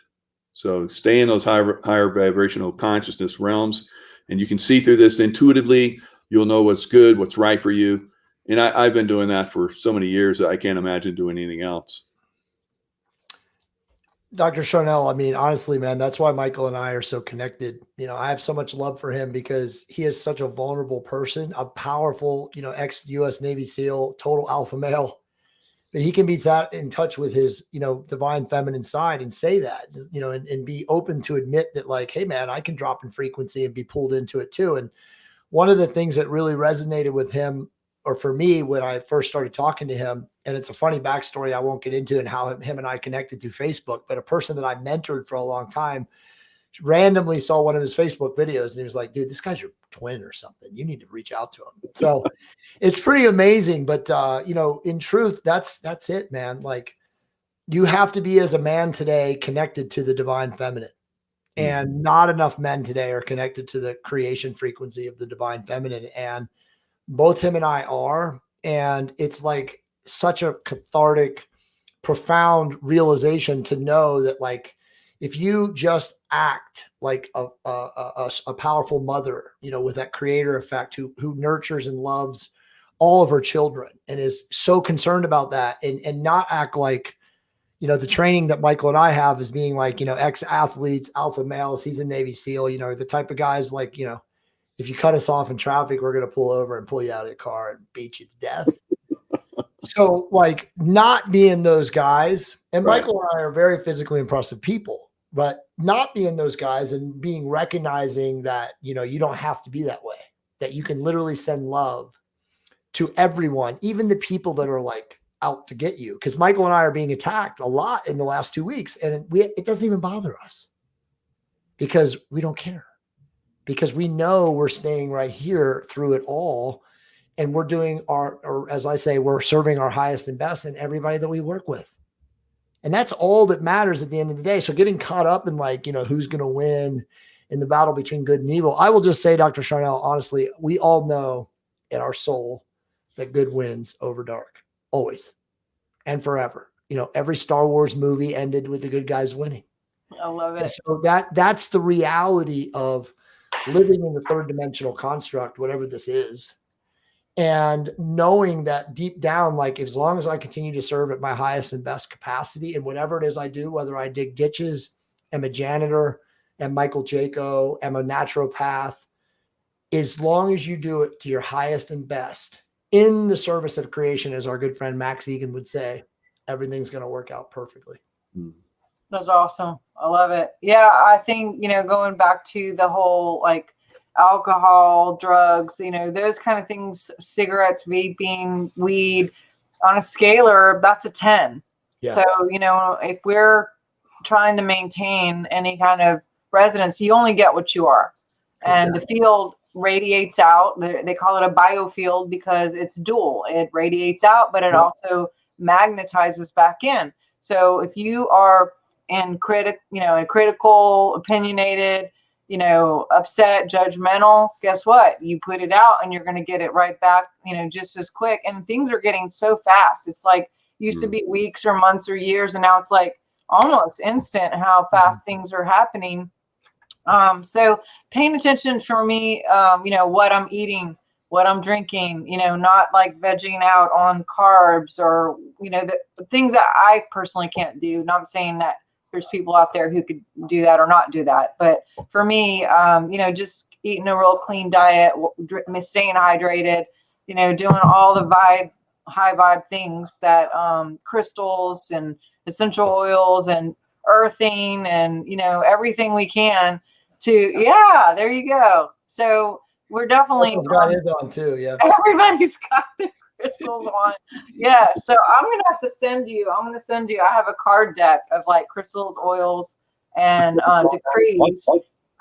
So stay in those higher vibrational consciousness realms, and you can see through this intuitively. You'll know what's good, what's right for you. And I've been doing that for so many years that I can't imagine doing anything else. Dr. Sharnael, I mean, honestly, man, that's why Michael and I are so connected. You know, I have so much love for him because he is such a vulnerable person, a powerful, you know, ex-US Navy SEAL, total alpha male. But he can be that in touch with his, you know, divine feminine side and say that, you know, and be open to admit that, like, hey, man, I can drop in frequency and be pulled into it too. And one of the things that really resonated with him, or for me, when I first started talking to him, and it's a funny backstory I won't get into, and how him and I connected through Facebook, but a person that I mentored for a long time randomly saw one of his Facebook videos and he was like, dude, this guy's your twin or something. You need to reach out to him. So it's pretty amazing. But, you know, in truth, that's it, man. Like, you have to be, as a man today, connected to the divine feminine. And not enough men today are connected to the creation frequency of the divine feminine. And both him and I are. And it's like such a cathartic, profound realization to know that, like, if you just act like a powerful mother, you know, with that creator effect, who nurtures and loves all of her children and is so concerned about that, and not act like, you know, the training that Michael and I have is being like, you know, ex-athletes, alpha males. He's a Navy SEAL, you know, the type of guys like, you know, if you cut us off in traffic, we're going to pull over and pull you out of your car and beat you to death. So, like, not being those guys, and Right. Michael and I are very physically impressive people, but not being those guys and being recognizing that, you know, you don't have to be that way, that you can literally send love to everyone, even the people that are like out to get you. Because Michael and I are being attacked a lot in the last 2 weeks, and it doesn't even bother us because we don't care, because we know we're staying right here through it all. And we're doing or as I say, we're serving our highest and best in everybody that we work with. And that's all that matters at the end of the day. So getting caught up in, like, you know, who's going to win in the battle between good and evil. I will just say, Dr. Sharnael, honestly, we all know in our soul that good wins over dark, always and forever. You know, every Star Wars movie ended with the good guys winning. I love And it. so that's the reality of living in the third dimensional construct, whatever this is. And knowing that deep down, like, as long as I continue to serve at my highest and best capacity and whatever it is I do, whether I dig ditches, am a janitor, am Michael Jaco, am a naturopath, as long as you do it to your highest and best in the service of creation, as our good friend Max Egan would say, everything's going to work out perfectly. That's awesome. I love it. Yeah, I think, you know, going back to the whole, like, alcohol, drugs, you know, those kind of things, cigarettes, vaping, weed, on a scalar, that's a 10. Yeah. So, you know, if we're trying to maintain any kind of resonance, you only get what you are. And Exactly. the field radiates out. They call it a biofield because it's dual. It radiates out, but it also magnetizes back in. So if you are critical, opinionated, you know, upset, judgmental, guess what? You put it out and you're going to get it right back, you know, just as quick. And things are getting so fast. It's like, used to be weeks or months or years, and now it's like almost instant how fast things are happening. So paying attention for me, you know, what I'm eating, what I'm drinking, you know, not like vegging out on carbs or, you know, the things that I personally can't do. Not saying that there's people out there who could do that or not do that. But for me, you know, just eating a real clean diet, staying hydrated, you know, doing all the high vibe things that crystals and essential oils and earthing and, you know, everything we can to, there you go. So we're definitely got his on too. Yeah. Everybody's got their crystals on. Yeah. So I'm going to send you, I have a card deck of like crystals, oils, and decrees.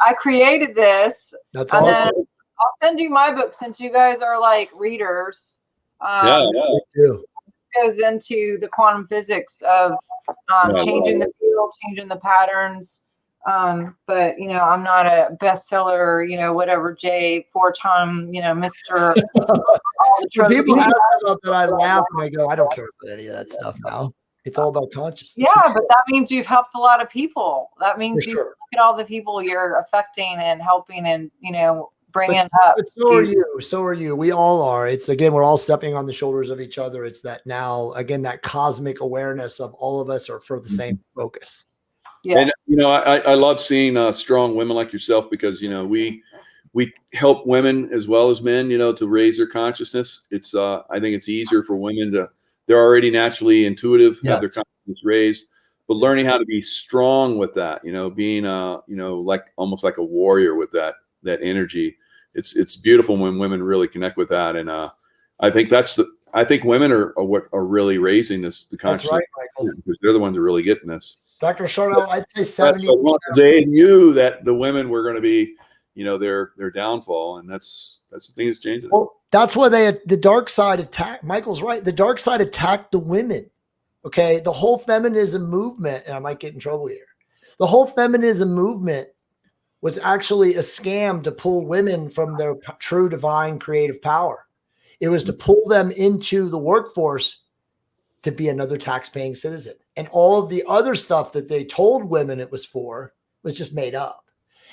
I created this. That's and awesome. then I'll send you my book since you guys are like readers. Me too. Goes into the quantum physics of changing the field, changing the patterns. But you know, I'm not a bestseller, you know, whatever, J, 4-time, you know, Mr. People ask about that, I laugh and I go, I don't care about any of that stuff now. It's all about consciousness. Yeah, but that means you've helped a lot of people. That means you sure. look at all the people you're affecting and helping and, you know, bringing up. But so are you. So are you. We all are. It's, again, we're all stepping on the shoulders of each other. It's that now, again, that cosmic awareness of all of us are for the same focus. Yeah. And, I love seeing strong women like yourself because, we help women as well as men, to raise their consciousness. It's, I think it's easier for women they're already naturally intuitive, have their Yes. consciousness raised, but learning how to be strong with that, being, like almost like a warrior with that energy. It's beautiful when women really connect with that. And, I think I think women are what are really raising the That's consciousness, right, Michael. because they're the ones that are really getting this. Dr. Sharnael, I'd say So 70%. they knew that the women were going to be, their downfall, and that's the thing that's changing. Well, that's why the dark side attacked. Michael's right. The dark side attacked the women. Okay. The whole feminism movement, and I might get in trouble here. The whole feminism movement was actually a scam to pull women from their true divine creative power. It was to pull them into the workforce to be another tax-paying citizen. And all of the other stuff that they told women it was for was just made up.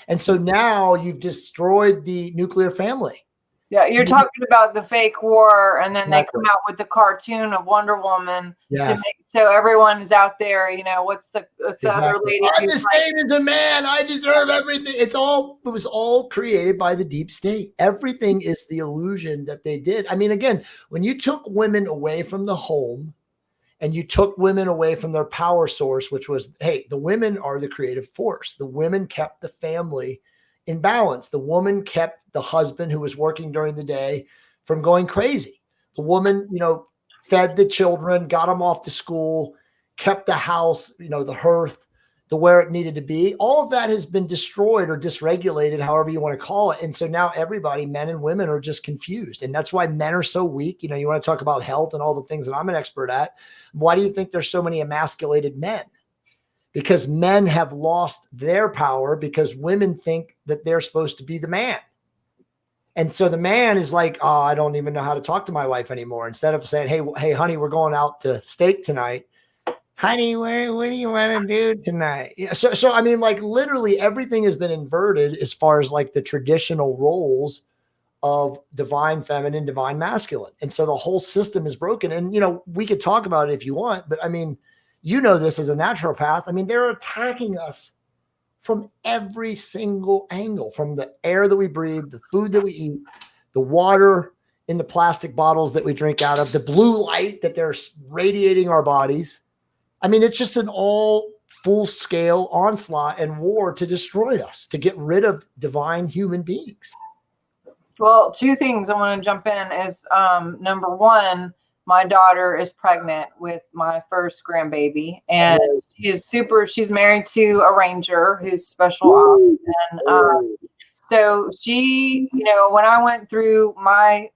And so now you've destroyed the nuclear family. Yeah, you're talking about the fake war, and then they Exactly. come out with the cartoon of Wonder Woman Yes. so everyone is out there. What's the other Exactly. lady? I'm the same as a man. I deserve everything. It was all created by the deep state. Everything is the illusion that they did. I mean, again, when you took women away from the home and you took women away from their power source, which was, hey, the women are the creative force. The women kept the family in balance. The woman kept the husband who was working during the day from going crazy. The woman, fed the children, got them off to school, kept the house, the hearth to where it needed to be. All of that has been destroyed or dysregulated, however you want to call it. And so now everybody, men and women, are just confused. And that's why men are so weak. You want to talk about health and all the things that I'm an expert at. Why do you think there's so many emasculated men? Because men have lost their power because women think that they're supposed to be the man. And so the man is like, oh, I don't even know how to talk to my wife anymore. Instead of saying, hey, honey, we're going out to steak tonight. Honey, what do you want to do tonight? So I mean, like literally everything has been inverted as far as like the traditional roles of divine feminine, divine masculine. And so the whole system is broken. And, we could talk about it if you want, but I mean, this as a naturopath. I mean, they're attacking us from every single angle, from the air that we breathe, the food that we eat, the water in the plastic bottles that we drink out of, the blue light that they're radiating our bodies. I mean, it's just an all full-scale onslaught and war to destroy us, to get rid of divine human beings. Well, two things I want to jump in is number one, my daughter is pregnant with my first grandbaby, and she's married to a ranger who's special ops. And so she, when I went through my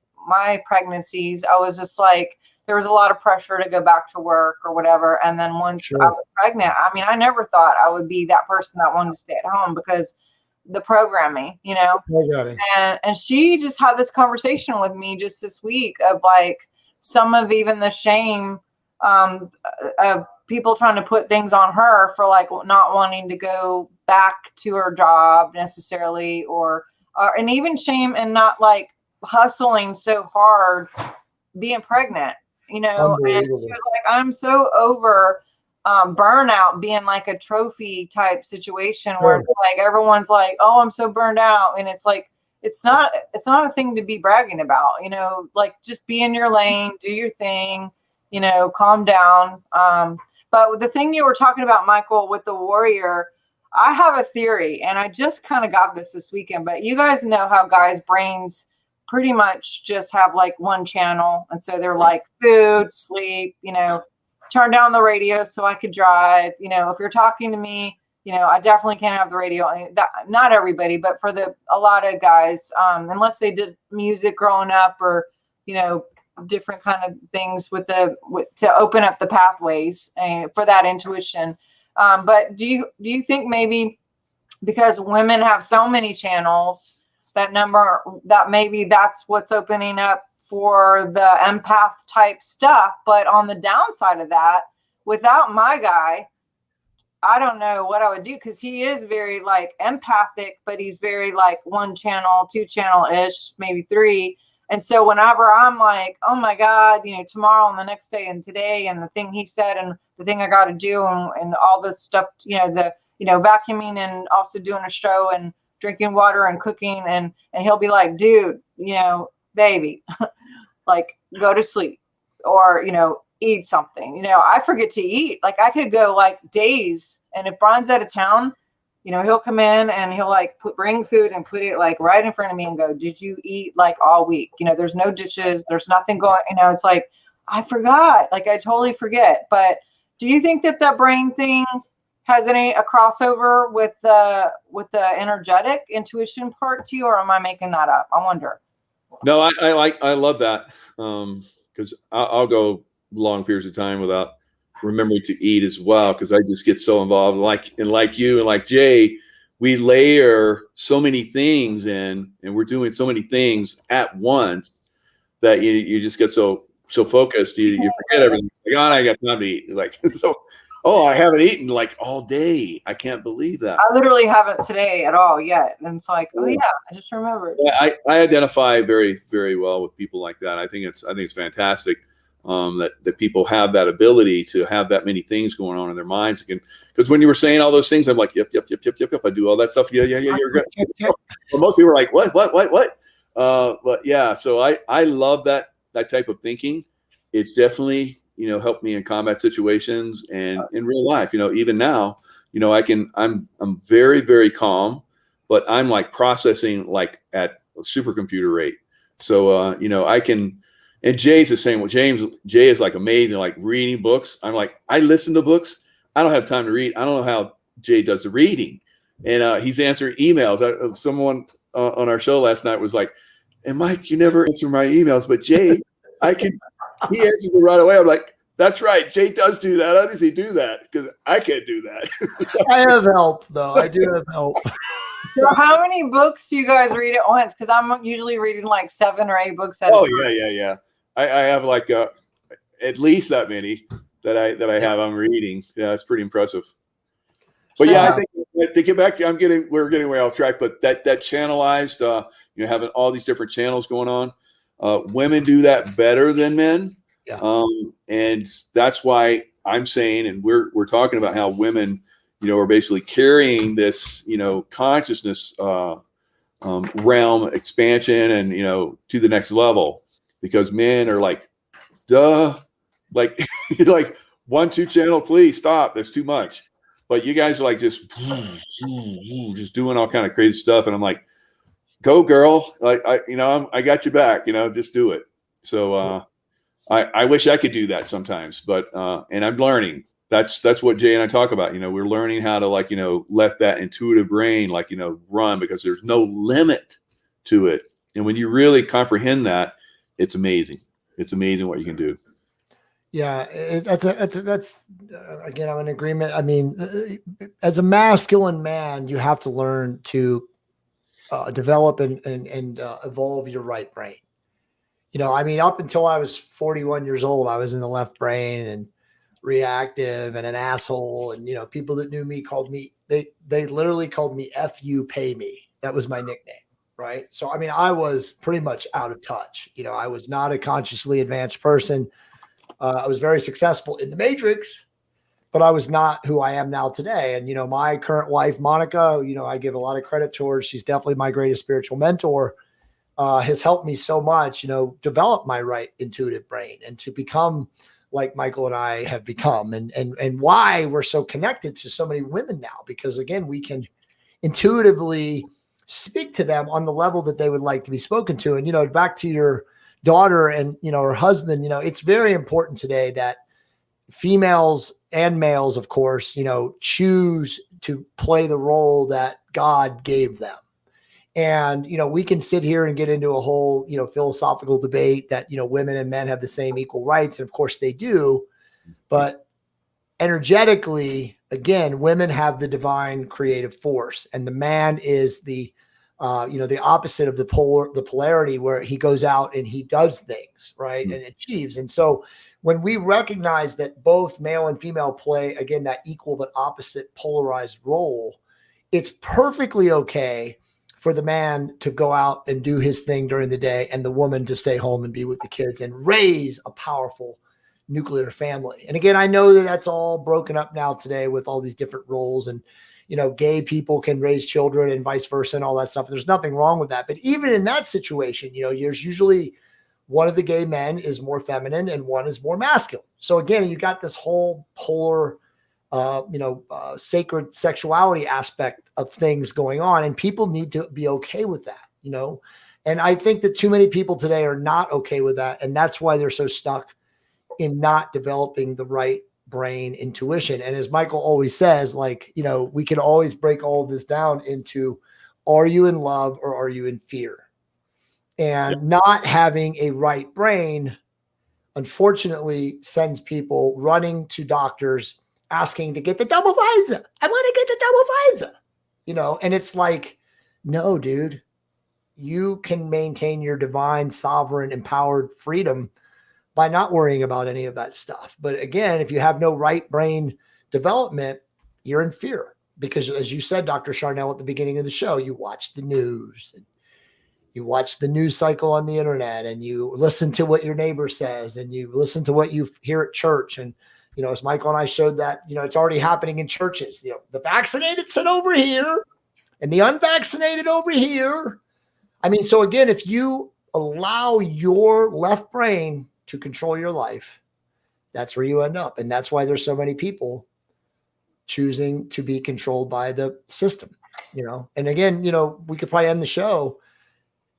pregnancies, I was just like, there was a lot of pressure to go back to work or whatever. And then once I was pregnant, I mean, I never thought I would be that person that wanted to stay at home because the programming, and she just had this conversation with me just this week of like some of even the shame of people trying to put things on her for like not wanting to go back to her job necessarily, or and even shame and not like hustling so hard being pregnant. And she was like, I'm so over burnout being like a trophy type situation where it's like everyone's like, oh, I'm so burned out, and it's like it's not a thing to be bragging about, like just be in your lane, do your thing, calm down. But the thing you were talking about, Michael, with the warrior, I have a theory, and I just kind of got this weekend, but you guys know how guys' brains pretty much just have like one channel. And so they're like food, sleep, turn down the radio so I could drive. If you're talking to me, I definitely can't have the radio. Not everybody, but for a lot of guys, unless they did music growing up or, different kind of things to open up the pathways for that intuition. But do you think maybe because women have so many channels, that maybe that's what's opening up for the empath type stuff? But on the downside of that, without my guy, I don't know what I would do, because he is very like empathic, but he's very like one channel, two channel ish, maybe three. And so whenever I'm like, oh my God, tomorrow and the next day and today and the thing he said and the thing I got to do and all the stuff, vacuuming and also doing a show and drinking water and cooking. And he'll be like, dude, baby, like go to sleep or, eat something. I forget to eat. Like I could go like days. And if Brian's out of town, he'll come in and he'll like bring food and put it like right in front of me and go, did you eat like all week? There's no dishes. There's nothing going, it's like, I forgot. Like I totally forget. But do you think that brain thing has a crossover with the energetic intuition part to you, or am I making that up? I wonder. No, I love that. Cause I'll go long periods of time without remembering to eat as well, because I just get so involved. Like you and like Jay, we layer so many things in, and we're doing so many things at once that you just get so focused, you forget everything. Like, I got time to eat. Like so, I haven't eaten like all day. I can't believe that. I literally haven't today at all yet, and it's like, oh yeah, I just remembered. Yeah, I identify very, very well with people like that. I think it's fantastic. That people have that ability to have that many things going on in their minds again. Because when you were saying all those things, I'm like, yep. I do all that stuff. Yeah. You're good. Well, most people are like, what? But yeah, so I love that type of thinking. It's definitely, helped me in combat situations and in real life. Even now, I'm very, very calm, but I'm like processing like at a supercomputer rate. So I can. And Jay's the same way. Jay is like amazing, like reading books. I'm like, I listen to books. I don't have time to read. I don't know how Jay does the reading. And he's answering emails. Someone on our show last night was like, and Mike, you never answer my emails, but Jay, he answers me right away. I'm like, that's right. Jay does do that. How does he do that? Because I can't do that. I have help, though. I do have help. So how many books do you guys read at once? Because I'm usually reading like 7 or 8 books at a time. Oh, yeah. I have like at least that many that I have. I'm reading. Yeah, it's pretty impressive. But yeah, I think to get back to, we're getting way off track. But that channelized, having all these different channels going on. Women do that better than men. Yeah. And that's why I'm saying, and we're talking about how women, are basically carrying this, consciousness realm expansion and to the next level. Because men are like, duh, like you're like 1-2 channel, please stop. That's too much. But you guys are like just doing all kind of crazy stuff, and I'm like, go girl, like I got you back. Just do it. So I wish I could do that sometimes, but and I'm learning. That's what Jay and I talk about. We're learning how to let that intuitive brain run, because there's no limit to it. And when you really comprehend that, it's amazing. It's amazing what you can do. Yeah, that's again, I'm in agreement. I mean, as a masculine man, you have to learn to develop and evolve your right brain. I mean, up until I was 41 years old, I was in the left brain and reactive and an asshole. And people that knew me called me, they literally called me "F you, pay me." That was my nickname. Right. So, I mean, I was pretty much out of touch. I was not a consciously advanced person. I was very successful in the Matrix, but I was not who I am now today. And, my current wife, Monica, I give a lot of credit to her. She's definitely my greatest spiritual mentor, has helped me so much, develop my right intuitive brain and to become like Michael and I have become, and why we're so connected to so many women now, because again, we can intuitively speak to them on the level that they would like to be spoken to. And, back to your daughter and, her husband, it's very important today that females and males, of course, choose to play the role that God gave them. And, we can sit here and get into a whole, philosophical debate that, women and men have the same equal rights. And of course they do, but energetically, again, women have the divine creative force, and the man is the opposite of the polarity, where he goes out and he does things, right, and achieves. And so when we recognize that both male and female play, again, that equal but opposite polarized role, it's perfectly okay for the man to go out and do his thing during the day and the woman to stay home and be with the kids and raise a powerful nuclear family. And again, I know that that's all broken up now today with all these different roles. And, gay people can raise children and vice versa and all that stuff. There's nothing wrong with that. But even in that situation, there's usually one of the gay men is more feminine and one is more masculine. So again, you got this whole polar, sacred sexuality aspect of things going on, and people need to be okay with that, And I think that too many people today are not okay with that. And that's why they're so stuck in not developing the right brain intuition. And as Michael always says, we can always break all of this down into, are you in love or are you in fear? And not having a right brain, unfortunately, sends people running to doctors asking to get the double visa. I want to get the double visa, and it's like, no, dude, you can maintain your divine, sovereign, empowered freedom by not worrying about any of that stuff. But again, if you have no right brain development, you're in fear because, as you said, Dr. Sharnael, at the beginning of the show, you watch the news and you watch the news cycle on the internet and you listen to what your neighbor says and you listen to what you hear at church. And, as Michael and I showed that, it's already happening in churches, the vaccinated sit over here and the unvaccinated over here. I mean, so again, if you allow your left brain to control your life, that's where you end up. And that's why there's so many people choosing to be controlled by the system, and again, we could probably end the show.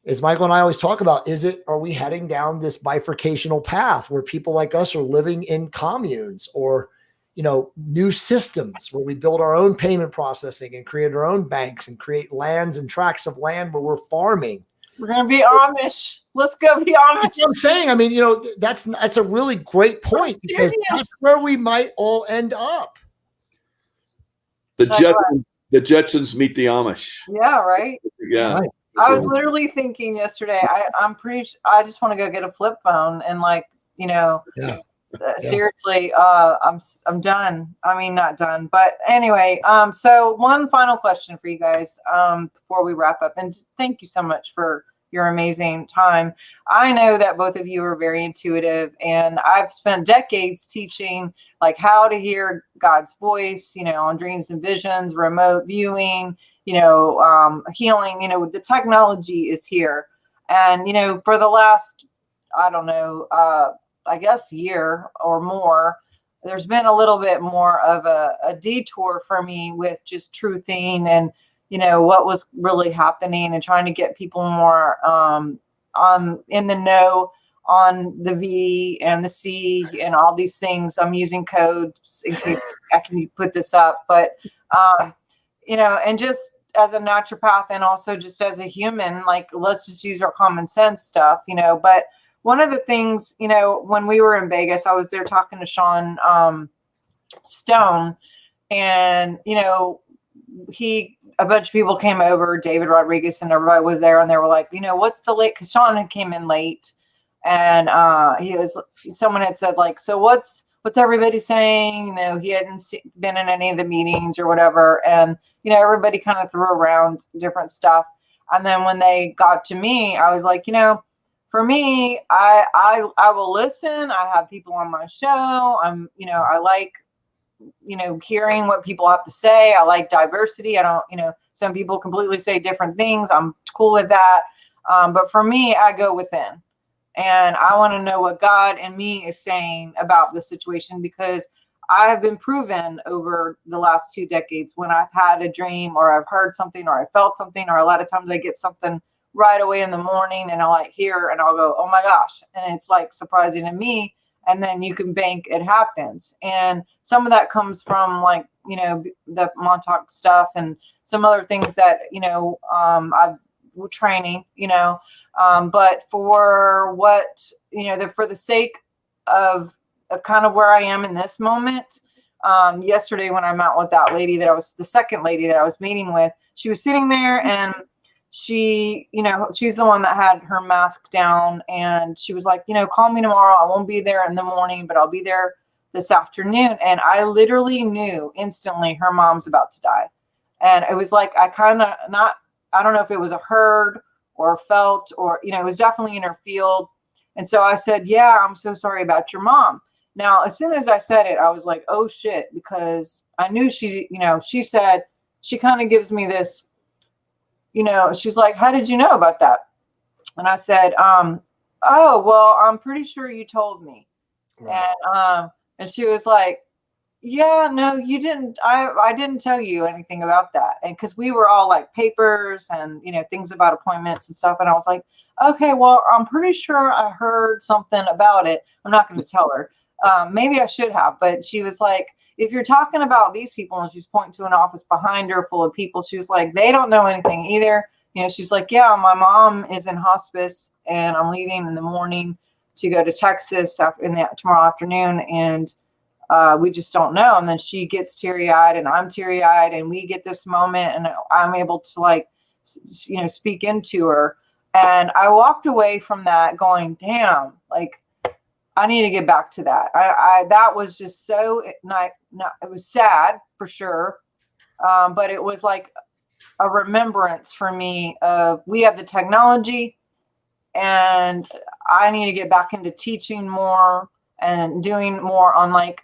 As Michael and I always talk about, are we heading down this bifurcational path where people like us are living in communes or, new systems where we build our own payment processing and create our own banks and create lands and tracts of land where we're farming? We're going to be Amish. Let's go be Amish. That's what I'm saying. I mean, that's a really great point because that's where we might all end up. The Jetsons meet the Amish. Yeah, right. Yeah. Right. I was literally thinking yesterday, I just want to go get a flip phone and seriously, I'm done. I mean, not done, but anyway, so one final question for you guys, before we wrap up, and thank you so much for your amazing time. I know that both of you are very intuitive, and I've spent decades teaching how to hear God's voice, on dreams and visions, remote viewing, healing, the technology is here. And, for the last, I don't know, I guess year or more, there's been a little bit more of a detour for me with just truthing and, what was really happening and trying to get people more in the know on the V and the C and all these things. I'm using codes in case I can put this up, but, and just as a naturopath and also just as a human, let's just use our common sense stuff, but one of the things, when we were in Vegas, I was there talking to Sean Stone, and, a bunch of people came over, David Rodriguez and everybody was there, and they were like, what's the late, because Sean had came in late, and someone had said, so what's everybody saying? He hadn't been in any of the meetings or whatever, and everybody kind of threw around different stuff. And then when they got to me, I was like, for me, I will listen. I have people on my show. I like, hearing what people have to say. I like diversity. I don't, some people completely say different things. I'm cool with that. But for me, I go within, and I want to know what God and me is saying about the situation, because I have been proven over the last 2 decades when I've had a dream or I've heard something or I felt something, or a lot of times I get something right away in the morning and I'll hear and I'll go, oh my gosh. And it's surprising to me. And then you can bank it happens. And some of that comes from the Montauk stuff and some other things that, I've training, but for what, for the sake of kind of where I am in this moment. Yesterday when I'm out with that lady the second lady that I was meeting with, she was sitting there and she, she's the one that had her mask down, and she was like, call me tomorrow. I won't be there in the morning, but I'll be there this afternoon. And I literally knew instantly her mom's about to die. And it was I don't know if it was a heard or felt or, it was definitely in her field. And so I said, yeah, I'm so sorry about your mom. Now, as soon as I said it, I was like, oh shit, because I knew she said she kind of gives me this, she's like, how did you know about that? And I said, oh, well, I'm pretty sure you told me. Right. And she was like, yeah, no, you didn't. I didn't tell you anything about that. And because we were all like papers and, things about appointments and stuff. And I was like, okay, well, I'm pretty sure I heard something about it. I'm not going to tell her. Maybe I should have. But she was like, if you're talking about these people, and she's pointing to an office behind her full of people, she was like, they don't know anything either. She's like, yeah, my mom is in hospice and I'm leaving in the morning to go to Texas tomorrow afternoon. And we just don't know. And then she gets teary-eyed and I'm teary-eyed and we get this moment and I'm able to speak into her. And I walked away from that going, damn, I need to get back to that. That was just so it was sad for sure. But it was like a remembrance for me of we have the technology and I need to get back into teaching more and doing more on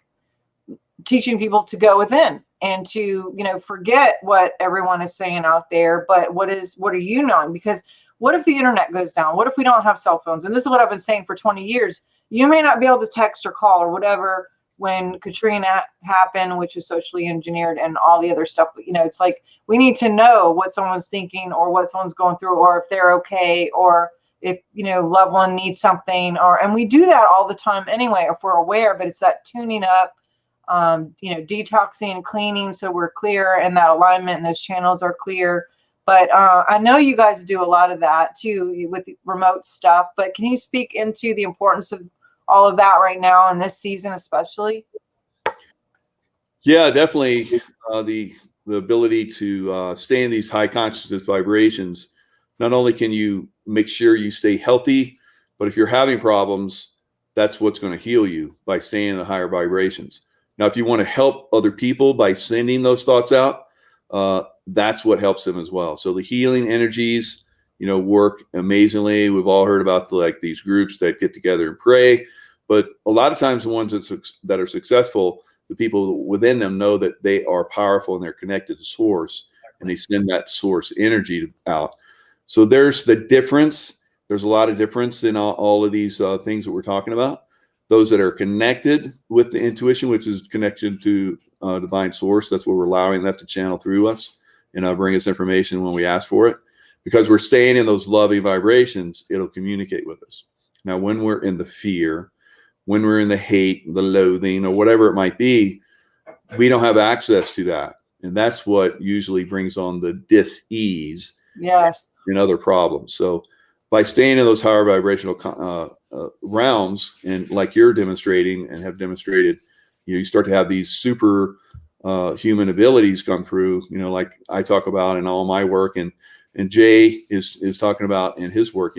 teaching people to go within and to, forget what everyone is saying out there. But what are you knowing? Because what if the internet goes down? What if we don't have cell phones? And this is what I've been saying for 20 years. You may not be able to text or call or whatever when Katrina happened, which is socially engineered and all the other stuff. But, it's like we need to know what someone's thinking or what someone's going through or if they're okay or if, loved one needs something and we do that all the time anyway, if we're aware, but it's that tuning up, detoxing and cleaning so we're clear and that alignment and those channels are clear. But I know you guys do a lot of that too with remote stuff, but can you speak into the importance of all of that right now in this season especially? Yeah, definitely. The ability to stay in these high consciousness vibrations, not only can you make sure you stay healthy, but if you're having problems, that's what's going to heal you by staying in the higher vibrations. Now, if you want to help other people by sending those thoughts out, that's what helps them as well. So the healing energies, work amazingly. We've all heard about these groups that get together and pray, but a lot of times the ones that are successful, the people within them know that they are powerful and they're connected to source and they send that source energy out. So there's the difference. There's a lot of difference in all of these things that we're talking about. Those that are connected with the intuition, which is connected to divine source, that's what we're allowing that to channel through us and bring us information when we ask for it. Because we're staying in those loving vibrations, it'll communicate with us. Now, when we're in the fear, when we're in the hate, the loathing, or whatever it might be, we don't have access to that. And that's what usually brings on the dis-ease and other problems. So by staying in those higher vibrational realms, and like you're demonstrating and have demonstrated, you start to have these super human abilities come through, like I talk about in all my work and Jay is talking about in his work.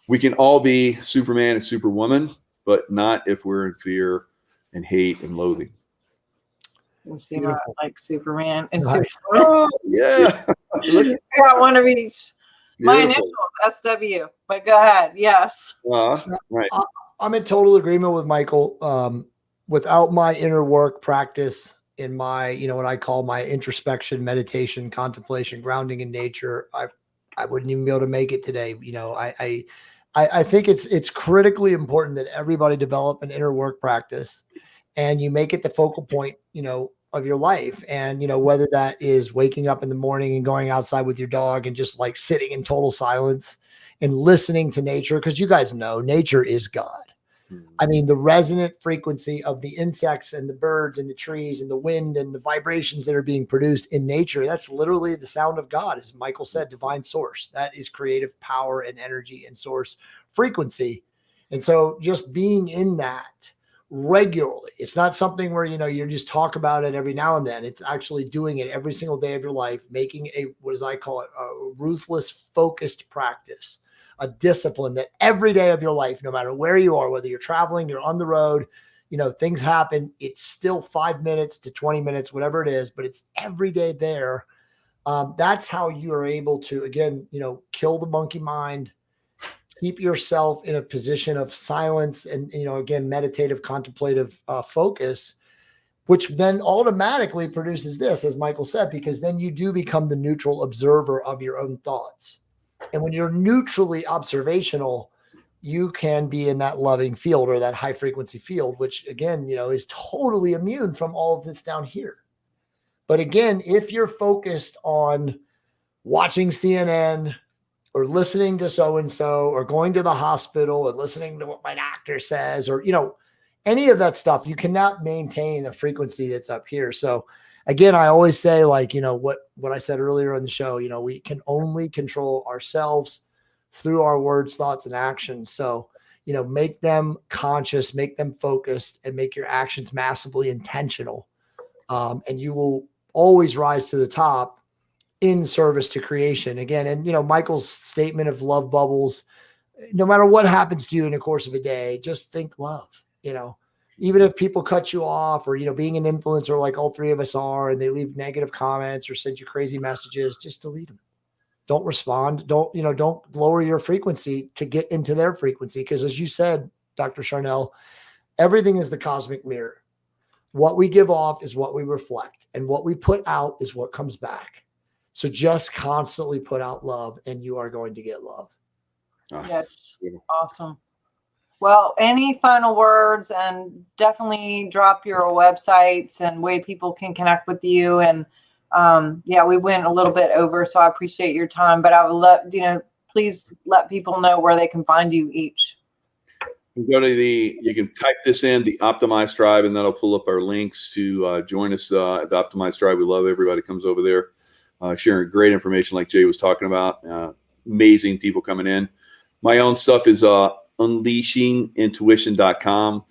We can all be Superman and Superwoman, but not if we're in fear and hate and loathing. You see my, like Superman and Nice. Superman. Oh, yeah. I got one of each. My initials, SW, but go ahead. Yes. Right. I'm in total agreement with Michael. Without my inner work practice in my, what I call my introspection, meditation, contemplation, grounding in nature, I wouldn't even be able to make it today. I think it's critically important that everybody develop an inner work practice and you make it the focal point, of your life. And, whether that is waking up in the morning and going outside with your dog and just like sitting in total silence and listening to nature. Cause you guys know nature is God. I mean, the resonant frequency of the insects and the birds and the trees and the wind and the vibrations that are being produced in nature, that's literally the sound of God. As Michael said, divine source, that is creative power and energy and source frequency. And so just being in that regularly, it's not something where, you just talk about it every now and then. It's actually doing it every single day of your life, making what as I call it, a ruthless, focused practice. A discipline that every day of your life, no matter where you are, whether you're traveling, you're on the road, things happen. It's still 5 minutes to 20 minutes, whatever it is, but it's every day there. That's how you are able to, again, kill the monkey mind, keep yourself in a position of silence and, again, meditative, contemplative focus. which then automatically produces this, as Michael said, because then you do become the neutral observer of your own thoughts. And when you're neutrally observational, you can be in that loving field or that high frequency field, which again, is totally immune from all of this down here. But again, if you're focused on watching CNN or listening to so-and-so or going to the hospital and listening to what my doctor says, or, any of that stuff, you cannot maintain a frequency that's up here. So again, I always say, like, what I said earlier in the show, we can only control ourselves through our words, thoughts, and actions. So, make them conscious, make them focused, and make your actions massively intentional. And you will always rise to the top in service to creation again. And, Michael's statement of love bubbles, no matter what happens to you in the course of a day, just think love, even if people cut you off or, being an influencer like all three of us are, and they leave negative comments or send you crazy messages, just delete them. Don't respond. Don't lower your frequency to get into their frequency. Because as you said, Dr. Sharnael, everything is the cosmic mirror. What we give off is what we reflect, and what we put out is what comes back. So just constantly put out love, and you are going to get love. Yes. Awesome. Well, any final words, and definitely drop your websites and way people can connect with you. And we went a little bit over, so I appreciate your time, but I would please let people know where they can find you each. You can type this in, the Optimized Tribe, and that'll pull up our links to join us at the Optimized Tribe. We love everybody that comes over there, sharing great information like Jay was talking about. Amazing people coming in. My own stuff is unleashingintuition.com,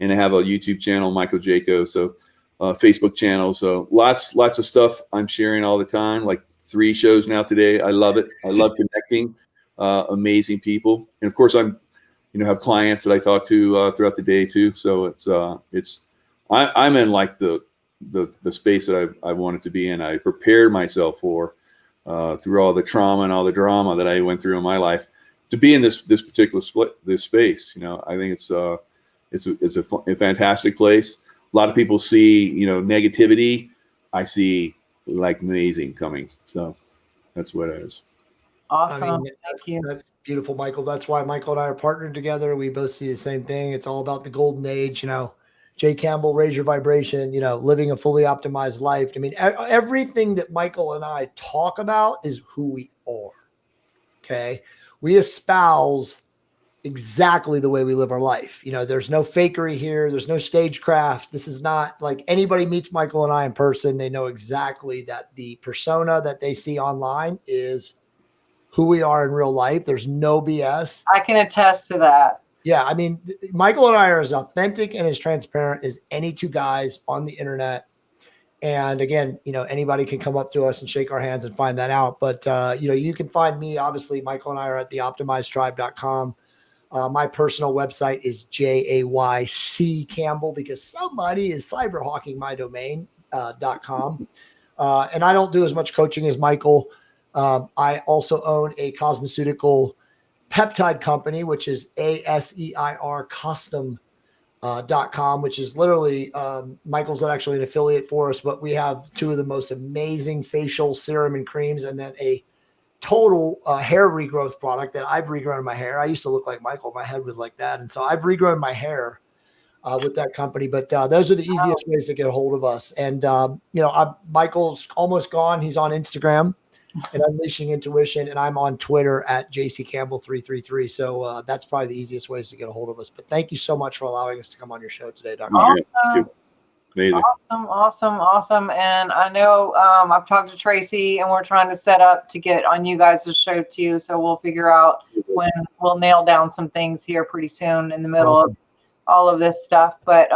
and I have a YouTube channel, Michael Jaco, so Facebook channel. So lots of stuff I'm sharing all the time, like 3 shows now today. I love it. I love connecting amazing people. And of course, I'm have clients that I talk to throughout the day too. So I'm in like the space that I wanted to be in. I prepared myself for through all the trauma and all the drama that I went through in my life to be in this particular this space. I think it's a fantastic place. A lot of people see negativity. I see like amazing coming. So that's what it is. Awesome. Thank you. That's beautiful, Michael. That's why Michael and I are partnered together. We both see the same thing. It's all about the golden age, Jay Campbell, raise your vibration, living a fully optimized life. I mean, everything that Michael and I talk about is who we are. Okay. We espouse exactly the way we live our life. There's no fakery here. There's no stagecraft. This is not like anybody meets Michael and I in person. They know exactly that the persona that they see online is who we are in real life. There's no BS. I can attest to that. Yeah. I mean, Michael and I are as authentic and as transparent as any 2 guys on the internet. And again, anybody can come up to us and shake our hands and find that out. But, you can find me, obviously. Michael and I are at the optimizedtribe.com. My personal website is JAYC Campbell, because somebody is cyber hawking my domain, .com. And I don't do as much coaching as Michael. I also own a cosmeceutical peptide company, which is ASEIR Custom.com, which is literally Michael's actually an affiliate for us, but we have 2 of the most amazing facial serum and creams, and then a total hair regrowth product that I've regrown my hair. I used to look like Michael. My head was like that. And so I've regrown my hair with that company. But those are the easiest ways to get a hold of us. And, Michael's almost gone. He's on Instagram and Unleashing Intuition, and I'm on Twitter at JCCampbell333. So that's probably the easiest ways to get a hold of us. But thank you so much for allowing us to come on your show today, Dr. Awesome. And I know I've talked to Tracy, and we're trying to set up to get on you guys' show too. So we'll figure out when we'll nail down some things here pretty soon in the middle of all of this stuff. But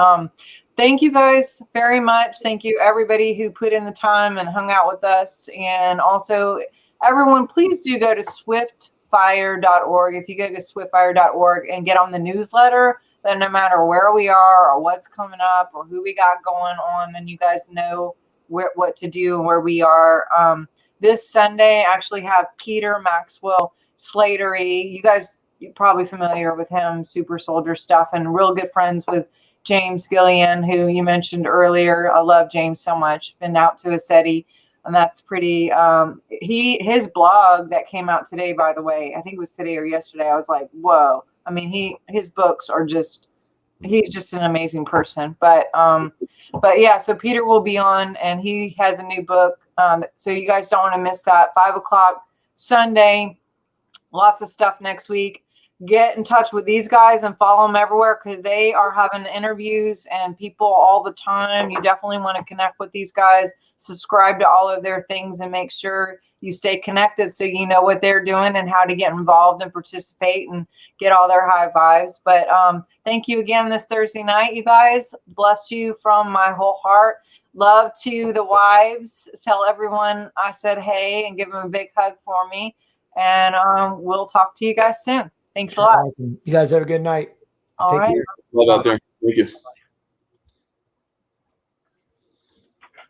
thank you guys very much. Thank you everybody who put in the time and hung out with us. And also everyone, please do go to swiftfire.org. If you go to swiftfire.org and get on the newsletter, then no matter where we are or what's coming up or who we got going on, then you guys know what to do and where we are. This Sunday, I actually have Peter Maxwell Slatery. You're probably familiar with him, Super Soldier stuff, and real good friends with James Gillian, who you mentioned earlier. I love James so much. Been out to a SETI, and that's pretty. His blog that came out today, by the way, I think it was today or yesterday. I was like, whoa. I mean, his books are just. He's just an amazing person. But yeah. So Peter will be on, and he has a new book. So you guys don't want to miss that. 5 o'clock Sunday. Lots of stuff next week. Get in touch with these guys and follow them everywhere because they are having interviews and people all the time. You definitely want to connect with these guys, subscribe to all of their things, and make sure you stay connected so you know what they're doing and how to get involved and participate and get all their high vibes. But thank you again this Thursday night, you guys. Bless you from my whole heart. Love to the wives. Tell everyone I said hey and give them a big hug for me. And we'll talk to you guys soon. Thanks a lot. Awesome. You guys have a good night. All Take right. care. Love out there. Thank you.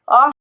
Awesome.